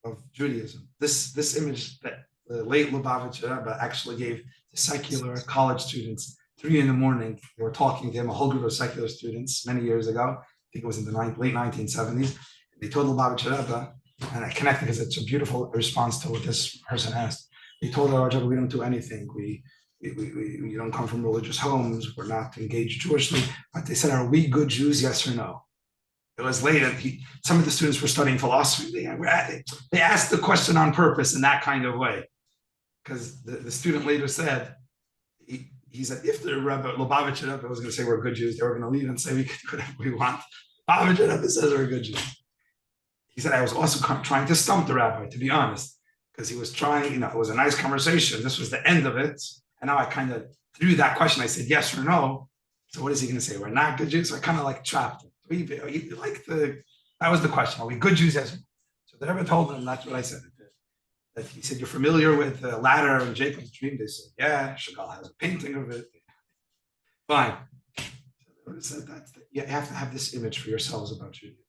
of Judaism. This image that the late Lubavitch Rebbe actually gave to secular college students 3 a.m. They were talking to him, a whole group of secular students many years ago. I think it was in the late 1970s. They told Lubavitch Rebbe, and I connected because it's a beautiful response to what this person asked. They told Lubavitch Rebbe, we don't do anything. We don't come from religious homes. We're not engaged Jewishly. But they said, are we good Jews? Yes or no? It was late, and some of the students were studying philosophy. They asked the question on purpose in that kind of way. Because the student later said, he said, if the Rebbe, Lubavitch Rebbe was going to say we're good Jews, they were going to leave and say we can do whatever we want. Lubavitch Rebbe says we're good Jews. He said, I was also trying to stump the rabbi, to be honest, because he was trying, it was a nice conversation. This was the end of it. And now I kind of threw that question. I said, yes or no. So what is he going to say? We're not good Jews. So I kind of like trapped him. That was the question. Are we good Jews? Yes. So the Rebbe told him, that's what I said. That he said, you're familiar with the ladder in Jacob's dream? They said, yeah, Chagall has a painting of it. Fine. So the Rebbe said, you have to have this image for yourselves about Judaism.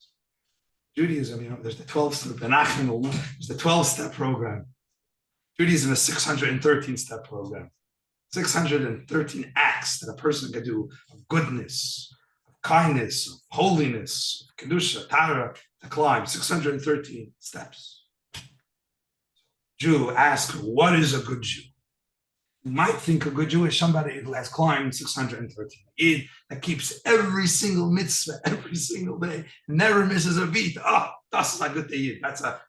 Judaism, there's the 12-step, Menachem, there's the 12-step program. Judaism is a 613-step program. 613 acts that a person can do of goodness, of kindness, of holiness, of kedusha, tara, to climb. 613 steps. Jew, ask, what is a good Jew? You might think a good Jew is somebody who has climbed 613. That keeps every single mitzvah, every single day, never misses a beat. That's a good Yid. That's a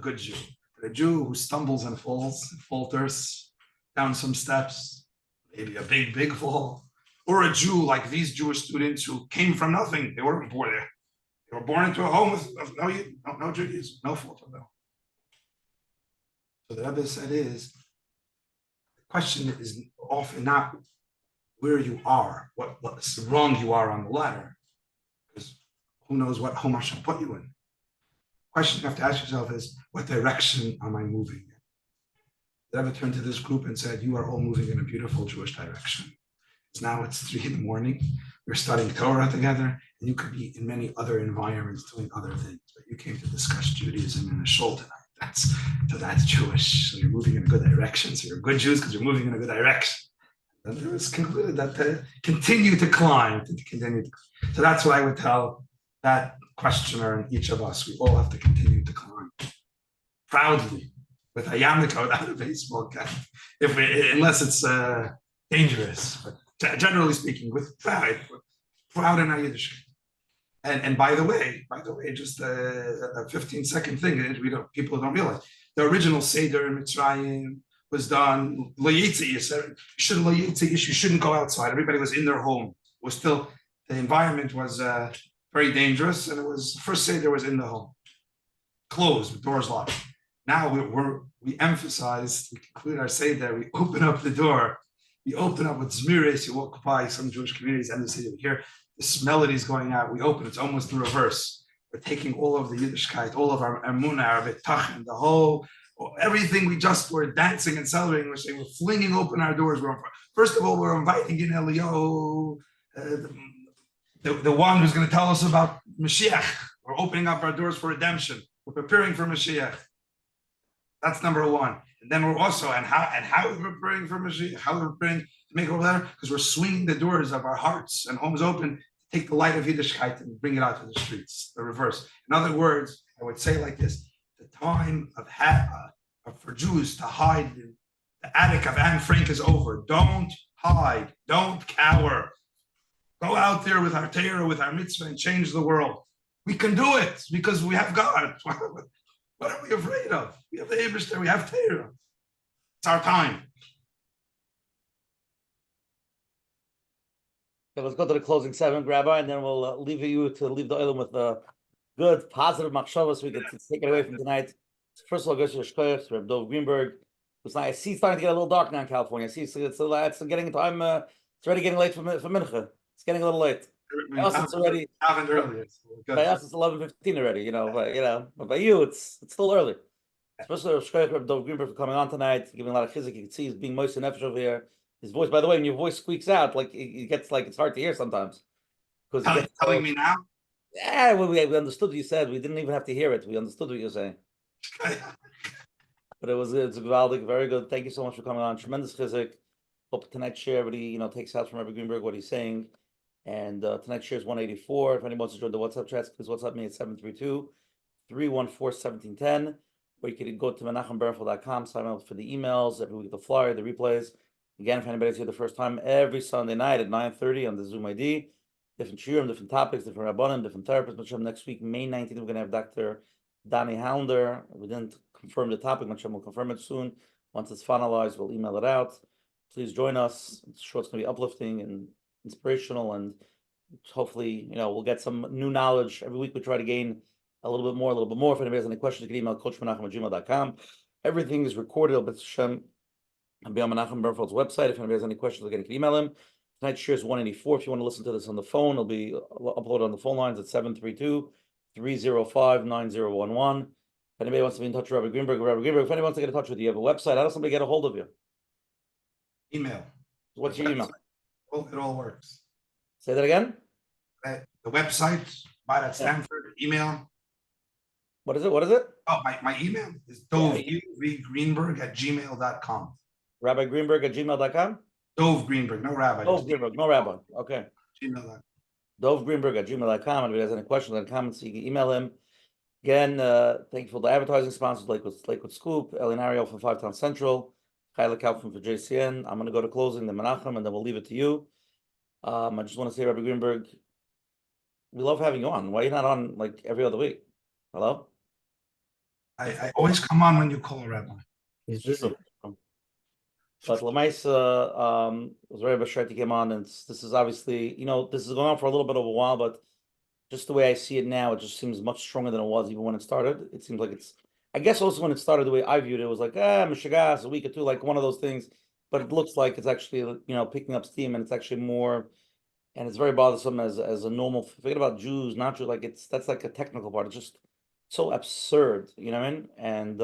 good Jew. But a Jew who stumbles and falls, and falters down some steps, maybe a big fall, or a Jew like these Jewish students who came from nothing. They weren't born there. They were born into a home with no Judaism, no fault of them. So the Rebbe said the question is often not where you are, what's wrong you are on the ladder, because who knows how much I'll put you in. The question you have to ask yourself is, what direction am I moving in? The Rebbe turned to this group and said, you are all moving in a beautiful Jewish direction. Now it's 3 a.m. We're studying Torah together, and you could be in many other environments doing other things, but you came to discuss Judaism in a shul tonight. That's Jewish. So you're moving in a good direction. So you're good Jews because you're moving in a good direction. And it was concluded that continue to climb, So that's what I would tell that questioner and each of us. We all have to continue to climb proudly with a yarmulke without a baseball cap, unless it's dangerous. But generally speaking, with pride, proud in our Yiddish. And by the way, just a 15-second thing people don't realize. The original Seder in Mitzrayim was done. You shouldn't go outside. Everybody was in their home. It was still, the environment was very dangerous, and it was first Seder was in the home, closed with doors locked. Now we emphasize, we conclude our Seder, we open up the door. We open up with Zmiris. You walk by some Jewish communities and the city. We hear this melody is going out. We open. It's almost the reverse. We're taking all of the Yiddishkeit, all of our Emunah, our Betachin, everything we just were dancing and celebrating. We're saying we're flinging open our doors. First of all, we're inviting in Eliyahu, the one who's going to tell us about Mashiach. We're opening up our doors for redemption. We're preparing for Mashiach. That's number one. And then we're also, and how we're praying for Mashiach, how we're praying to make it better, because we're swinging the doors of our hearts and homes open to take the light of Yiddishkeit and bring it out to the streets, the reverse. In other words, I would say like this, the time of for Jews to hide in the attic of Anne Frank is over. Don't hide, don't cower. Go out there with our Torah, with our mitzvah, and change the world. We can do it because we have God. What are we afraid of? We have the Eibishter, we have Torah. It's our time. Okay, let's go to the closing segment, Rabbi, and then we'll leave you to leave the oilam with a good, positive machshava so we can take it away from tonight. First of all, go to Shkoyach, Rabbi Dov Greenberg. I see it's starting to get a little dark now in California. I see it's getting time. It's already getting late for Mincha. It's getting a little late. By us, it's already. By us, it's 11:15 already. But by you, it's still early. Especially Rabbi Dov Greenberg for coming on tonight, giving a lot of chizik. You can see he's being moist and nefesh over here. His voice, by the way, when your voice squeaks out, like it gets like it's hard to hear sometimes. Because telling me now. Yeah, we understood what you said. We didn't even have to hear it. We understood what you were saying. But it's Gvaldik, very good. Thank you so much for coming on. Tremendous chizik. Hope tonight's share everybody takes out from Rabbi Greenberg what he's saying. And tonight's share is 184. If anyone wants to join the WhatsApp chats, please WhatsApp me at 732-314-1710. Or you can go to menachembernfeld.com, sign up for the emails, every week the flyer, the replays. Again, if anybody's here the first time, every Sunday night at 9:30 on the Zoom ID. Different shiurim, different topics, different rabbanim, different therapists. Next week, May 19th, we're going to have Dr. Danny Hollander. We didn't confirm the topic. We'll confirm it soon. Once it's finalized, we'll email it out. Please join us. It's sure it's going to be uplifting and inspirational, and hopefully, we'll get some new knowledge. Every week we try to gain a little bit more. If anybody has any questions, you can email coachmenachem@gmail.com. Everything is recorded. It'll be on Menachem Bernfeld's website. If anybody has any questions, again, you can email him. Tonight's share is 184. If you want to listen to this on the phone, it'll be uploaded on the phone lines at 732-305-9011. If anybody wants to be in touch with Rabbi Greenberg, if anybody wants to get in touch with you, you have a website. How does somebody get a hold of you? Email. What's your email? It all works. Say that again? The website, right at Stanford, email. What is it? Oh, my email is dovgreenberg@gmail.com. Rabbi Greenberg @gmail.com? Dov Greenberg, no rabbi. Dov Greenberg, no rabbi. Okay. Gmail.com. Dov Greenberg @gmail.com. If anybody has any questions or comments, you can email him. Again, thank you for the advertising sponsors, Lakewood Scoop, Elian Ariel from 5 Town Central, Kyla Kaufman for JCN. I'm going to go to closing, the Menachem, and then we'll leave it to you. I just want to say, Rabbi Greenberg, we love having you on. Why are you not on like every other week? Hello? I always come on when you call, Rabbi. He's busy. But Lamaisa was very Bashar to came on, and this is obviously, this is going on for a little bit of a while, but just the way I see it now, it just seems much stronger than it was even when it started. It seems like I guess also when it started, the way I viewed it was like, Mishigas, a week or two, like one of those things. But it looks like it's actually, picking up steam, and it's actually more, and it's very bothersome as a normal, forget about Jews, not Jews, like that's like a technical part. It's just so absurd, you know what I mean? And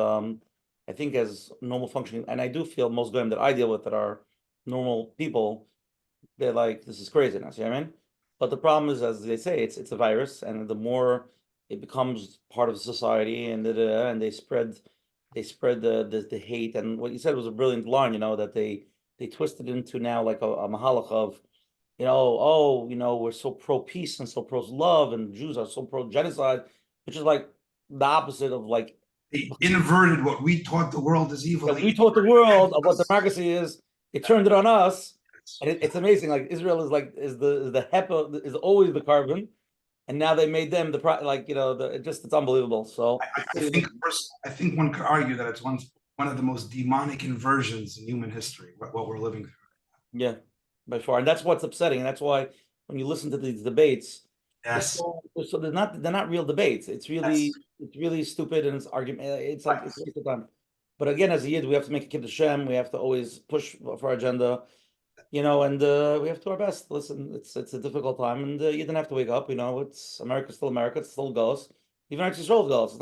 I think as normal functioning, and I do feel most goyim that I deal with that are normal people, they're like, this is craziness, you know what I mean? But the problem is, as they say, it's a virus, and the more it becomes part of society, and they spread the hate. And what you said was a brilliant line, that they twisted into now like a mahalach of, we're so pro peace and so pro love, and Jews are so pro genocide, which is like the opposite of like. They inverted what we taught the world is evil. We taught the world of what democracy is. It turned it on us, and it's amazing. Like Israel is the HEPA is always the carbon, and now they made them it's unbelievable. So I think one could argue that it's one of the most demonic inversions in human history. What we're living through. Yeah, by far, and that's what's upsetting, and that's why when you listen to these debates, yes, so they're not real debates. It's really stupid, and it's argument. It's like it's a waste of time. But again, as a Yid, we have to make a kid Hashem. We have to always push for our agenda, and we have to do our best. Listen, it's a difficult time, and you didn't have to wake up. It's America's still America. It's still goes. Even Eretz Yisrael goes. It's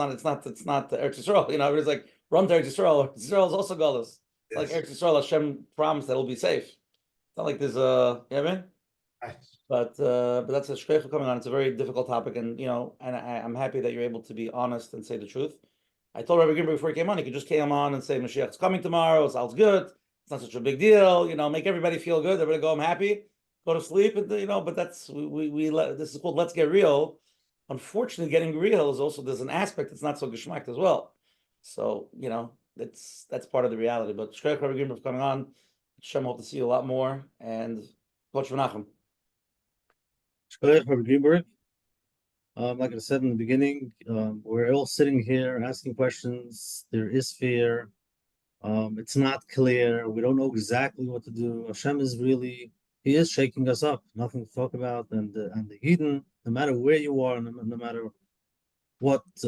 not Eretz Yisrael. Everybody's like run to Eretz Yisrael. Eretz Yisrael is also goes. Yes. Like Eretz Yisrael, Hashem promised that it'll be safe. It's not like there's you know what I mean? Right. But that's a shkei for coming on. It's a very difficult topic, and and I'm happy that you're able to be honest and say the truth. I told Rabbi Greenberg before he came on, he could just came on and say Mashiach's coming tomorrow. It sounds good. It's not such a big deal. Make everybody feel good. Everybody go home happy, go to sleep, and But that's this is called Let's Get Real. Unfortunately, getting real is also there's an aspect that's not so geschmacked as well. So that's part of the reality. But Shkoyach Rabbi Greenberg coming on. Hashem, hope to see you a lot more. And Coach Menachem. Shkoyach Rabbi Greenberg. Like I said in the beginning, we're all sitting here asking questions. There is fear. It's not clear. We don't know exactly what to do. Hashem is He is shaking us up. Nothing to talk about. And the Yidden, no matter where you are, no matter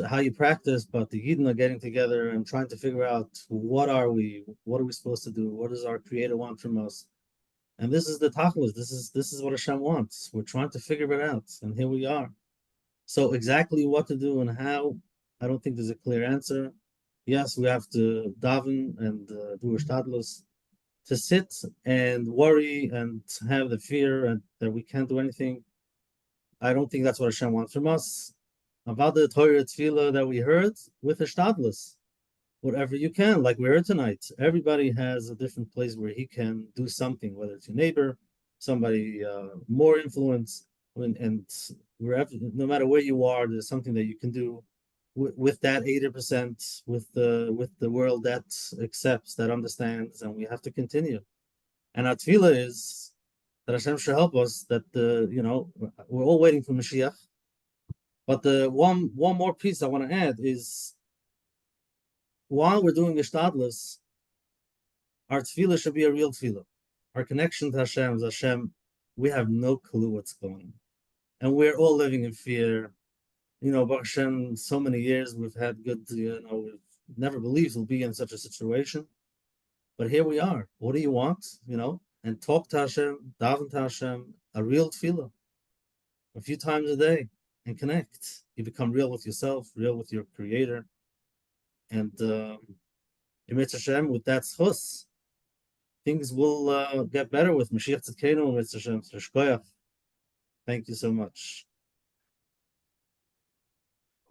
how you practice, but the Yidden are getting together and trying to figure out what are we supposed to do? What does our Creator want from us? And this is the tachlis. This is what Hashem wants. We're trying to figure it out, and here we are. So exactly what to do and how, I don't think there's a clear answer. Yes, we have to daven and do ishtadlus, to sit and worry and have the fear and that we can't do anything. I don't think that's what Hashem wants from us. About the Torah tefillah that we heard with ishtadlus, whatever you can, like we heard tonight. Everybody has a different place where he can do something, whether it's your neighbor, somebody more influence, and wherever, no matter where you are, there's something that you can do with that 80%, with the world that accepts, that understands, and we have to continue. And our tefillah is that Hashem should help us. That we're all waiting for Mashiach. But the one more piece I want to add is, while we're doing ishtadlus, our tefillah should be a real tefillah. Our connection to Hashem is Hashem. We have no clue what's going on, and we're all living in fear. Baruch Hashem, so many years we've had good. We've never believed we'll be in such a situation, but here we are. What do you want? And talk to Hashem, daven to Hashem, a real tefillah, a few times a day, and connect. You become real with yourself, real with your Creator. And Emet Hashem, with that schus, things will get better with Mashiach Tzidkenu and Emet Hashem. Shkoyach. Thank you so much.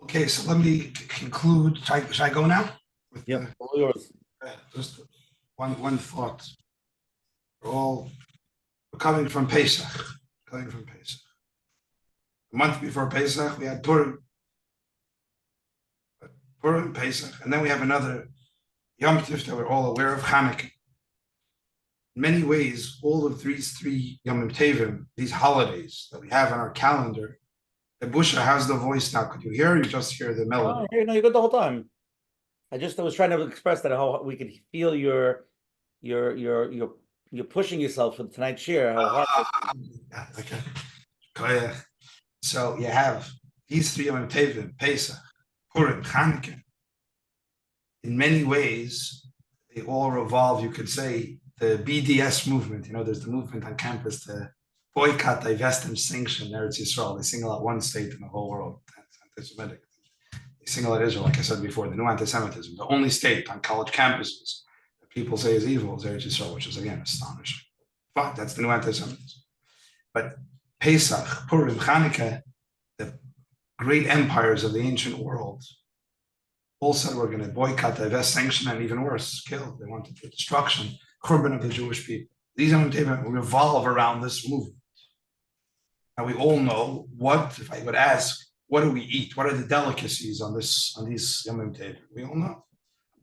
Okay, so let me conclude. Should I go now? Yeah, all yours. Just one thought. We're coming from Pesach. A month before Pesach, we had Purim, Pesach, and then we have another Yom Tov that we're all aware of, Hanukkah. In many ways, all of these three Yom Tovim, these holidays that we have on our calendar, the Busha has the voice now. Could you hear? Or you just hear the melody? Oh, no, you got the whole time. I was trying to express that how we could feel you're pushing yourself for tonight's share. How hard. Okay. So you have these three Yom Tovim, Pesach, Purim, Hanukkah. In many ways, they all revolve, you could say, the BDS movement. There's the movement on campus to boycott, divest, and sanction Eretz Yisrael. They single out one state in the whole world. That's anti-Semitic. They single out Israel, like I said before, the new anti-Semitism. The only state on college campuses that people say is evil is Eretz Yisrael, which is, again, astonishing. Fine, that's the new anti-Semitism. But Pesach, Purim, Hanukkah, the great empires of the ancient world, all said we're going to boycott, divest, sanction, and even worse, kill. They wanted the destruction, Korban of the Jewish people. These revolve around this movement. Now we all know if I would ask, what do we eat? What are the delicacies on these Yom Tov? We all know.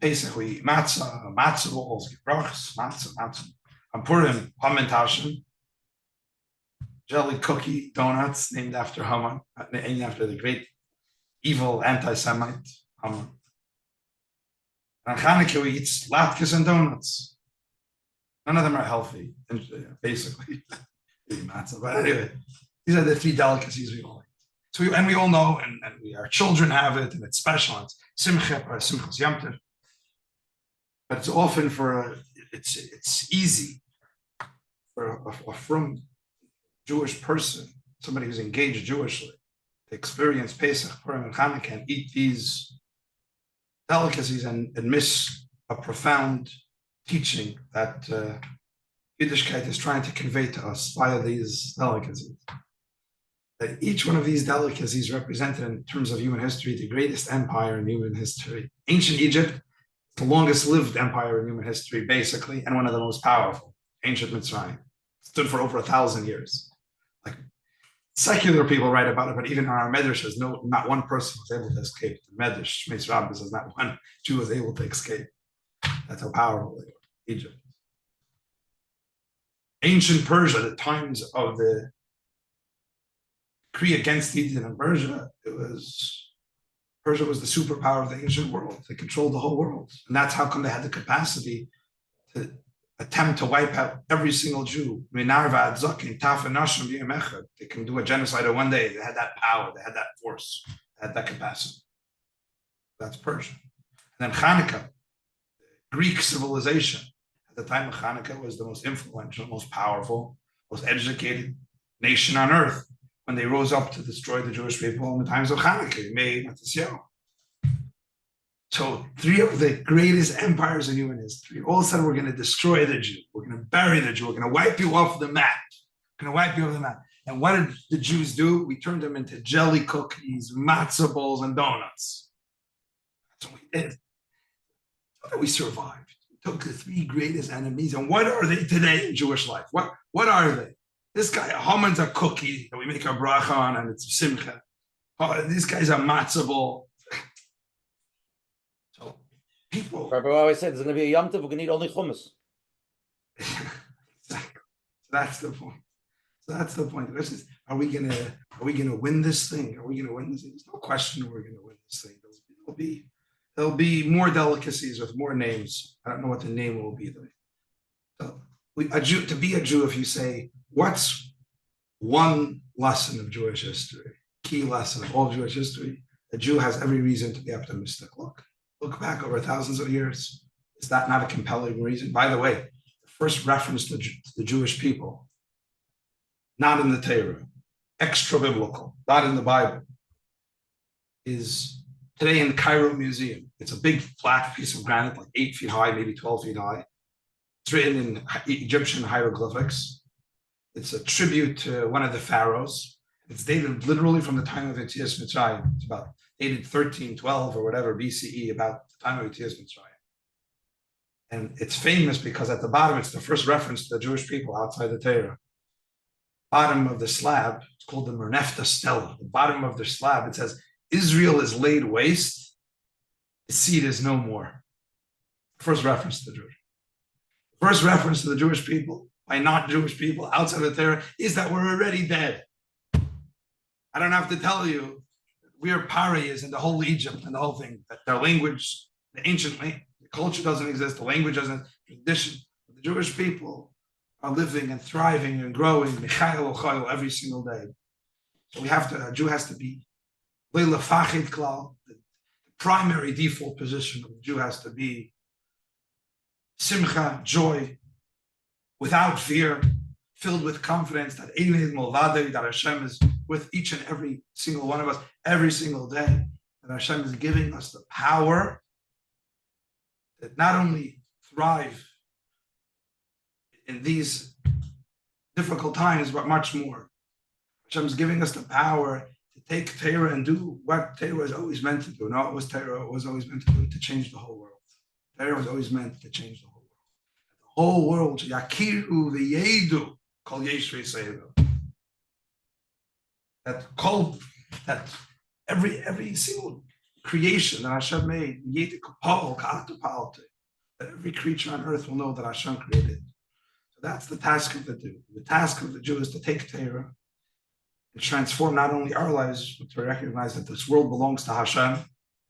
Pesach, we eat matzah balls, brachas, matzah. On Purim, Haman Tashin, jelly cookie donuts named after Haman, named after the great evil anti-Semite Haman. On Hanukkah, we eat latkes and donuts. None of them are healthy, basically. But anyway, these are the three delicacies we all eat. So we all know, and our children have it, and it's special. It's Simcha or Simchas Yom Tov. But it's often it's easy for a frum Jewish person, somebody who's engaged Jewishly, to experience Pesach, Purim, and Hanukkah and eat these delicacies and miss a profound teaching that Yiddishkeit is trying to convey to us via these delicacies. that each one of these delicacies represented in terms of human history the greatest empire in human history. Ancient Egypt, the longest lived empire in human history, basically, and one of the most powerful. Ancient Mitzrayim stood for over 1,000 years. Like secular people write about it, but even in our Medrash, not one person was able to escape. The Medrash, Shmei Rabbah, says not one Jew was able to escape. That's how powerful they were, Egypt. Ancient Persia, the times of the decree against Egypt and Persia, Persia was the superpower of the ancient world. They controlled the whole world. And that's how come they had the capacity to attempt to wipe out every single Jew. They can do a genocide in one day. They had that power, they had that force, they had that capacity. That's Persia. And then Hanukkah, Greek civilization, at the time of Hanukkah, was the most influential, most powerful, most educated nation on earth when they rose up to destroy the Jewish people in the times of Hanukkah, May Matisyahu. So 3 of the greatest empires in human history all said we're going to destroy the Jew, we're going to bury the Jew, we're going to wipe you off the map. We're going to wipe you off the map. And what did the Jews do? We turned them into jelly cookies, matzah balls, and donuts. That's what we did. We survived. We took the 3 greatest enemies, and what are they today in Jewish life? What are they? This guy, Haman's a cookie that we make a bracha on, and it's simcha. Oh, this guy's a matzah ball. So people. Rabbi always said there's going to be a Yom Tov, we're going to eat only hummus. Exactly. So that's the point. The question is, are we gonna win this thing? Are we gonna win this thing? There's no question we're gonna win this thing. There'll be more delicacies with more names. I don't know what the name will be though. So to be a Jew, if you say, what's one lesson of Jewish history, key lesson of all Jewish history, a Jew has every reason to be optimistic. Look back over thousands of years. Is that not a compelling reason? By the way, the first reference to the Jewish people, not in the Torah, extra biblical, not in the Bible, is today in the Cairo Museum. It's a big flat piece of granite, like 8 feet high, maybe 12 feet high. It's written in Egyptian hieroglyphics. It's a tribute to one of the pharaohs. It's dated literally from the time of Yetzias Mitzrayim. It's about dated 1312 or whatever BCE, about the time of Yetzias Mitzrayim. And it's famous because at the bottom, it's the first reference to the Jewish people outside the Torah. Bottom of the slab, it's called the Mernefta Stela. The bottom of the slab, it says, Israel is laid waste, its seed is no more. First reference to the Jewish. First reference to the Jewish people by not Jewish people outside of the Torah is that we're already dead. I don't have to tell you, we are pariahs in the whole Egypt and the whole thing, that their language, the ancient language, the culture doesn't exist, the language doesn't, tradition. The Jewish people are living and thriving and growing every single day. So a Jew has to be the primary default position of the Jew has to be simcha, joy, without fear, filled with confidence that Hashem is with each and every single one of us every single day, that Hashem is giving us the power that not only thrive in these difficult times, but much more. Hashem is giving us the power to take Torah and do what Torah was always meant to do. No, it was Torah, it was always meant to do, to change the whole world. Torah was always meant to change the whole world. The whole world, Yakiru v'yedu, kol yeshvei seidu. That every single creation that Hashem made, that every creature on earth will know that Hashem created. So that's the task of the Jew. The task of the Jew is to take Torah and transform not only our lives, but to recognize that this world belongs to Hashem.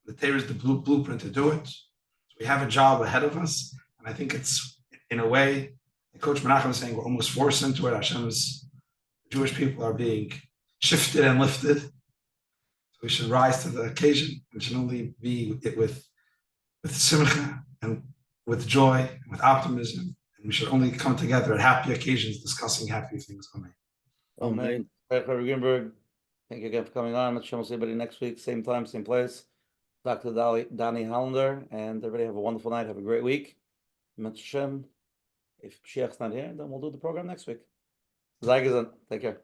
The Torah is the blueprint to do it. So we have a job ahead of us. And I think it's, in a way, like Coach Menachem was saying, we're almost forced into it. Hashem's Jewish people are being shifted and lifted. So we should rise to the occasion. We should only be it with simcha and with joy and with optimism. And we should only come together at happy occasions discussing happy things. Amen. Amen. Rabbi Greenberg, thank you again for coming on. Let's see everybody next week, same time, same place. Dr. Danny Hollander, and everybody have a wonderful night. Have a great week. Menachem. If Shiach's not here, then we'll do the program next week. Zai gesund. Take care.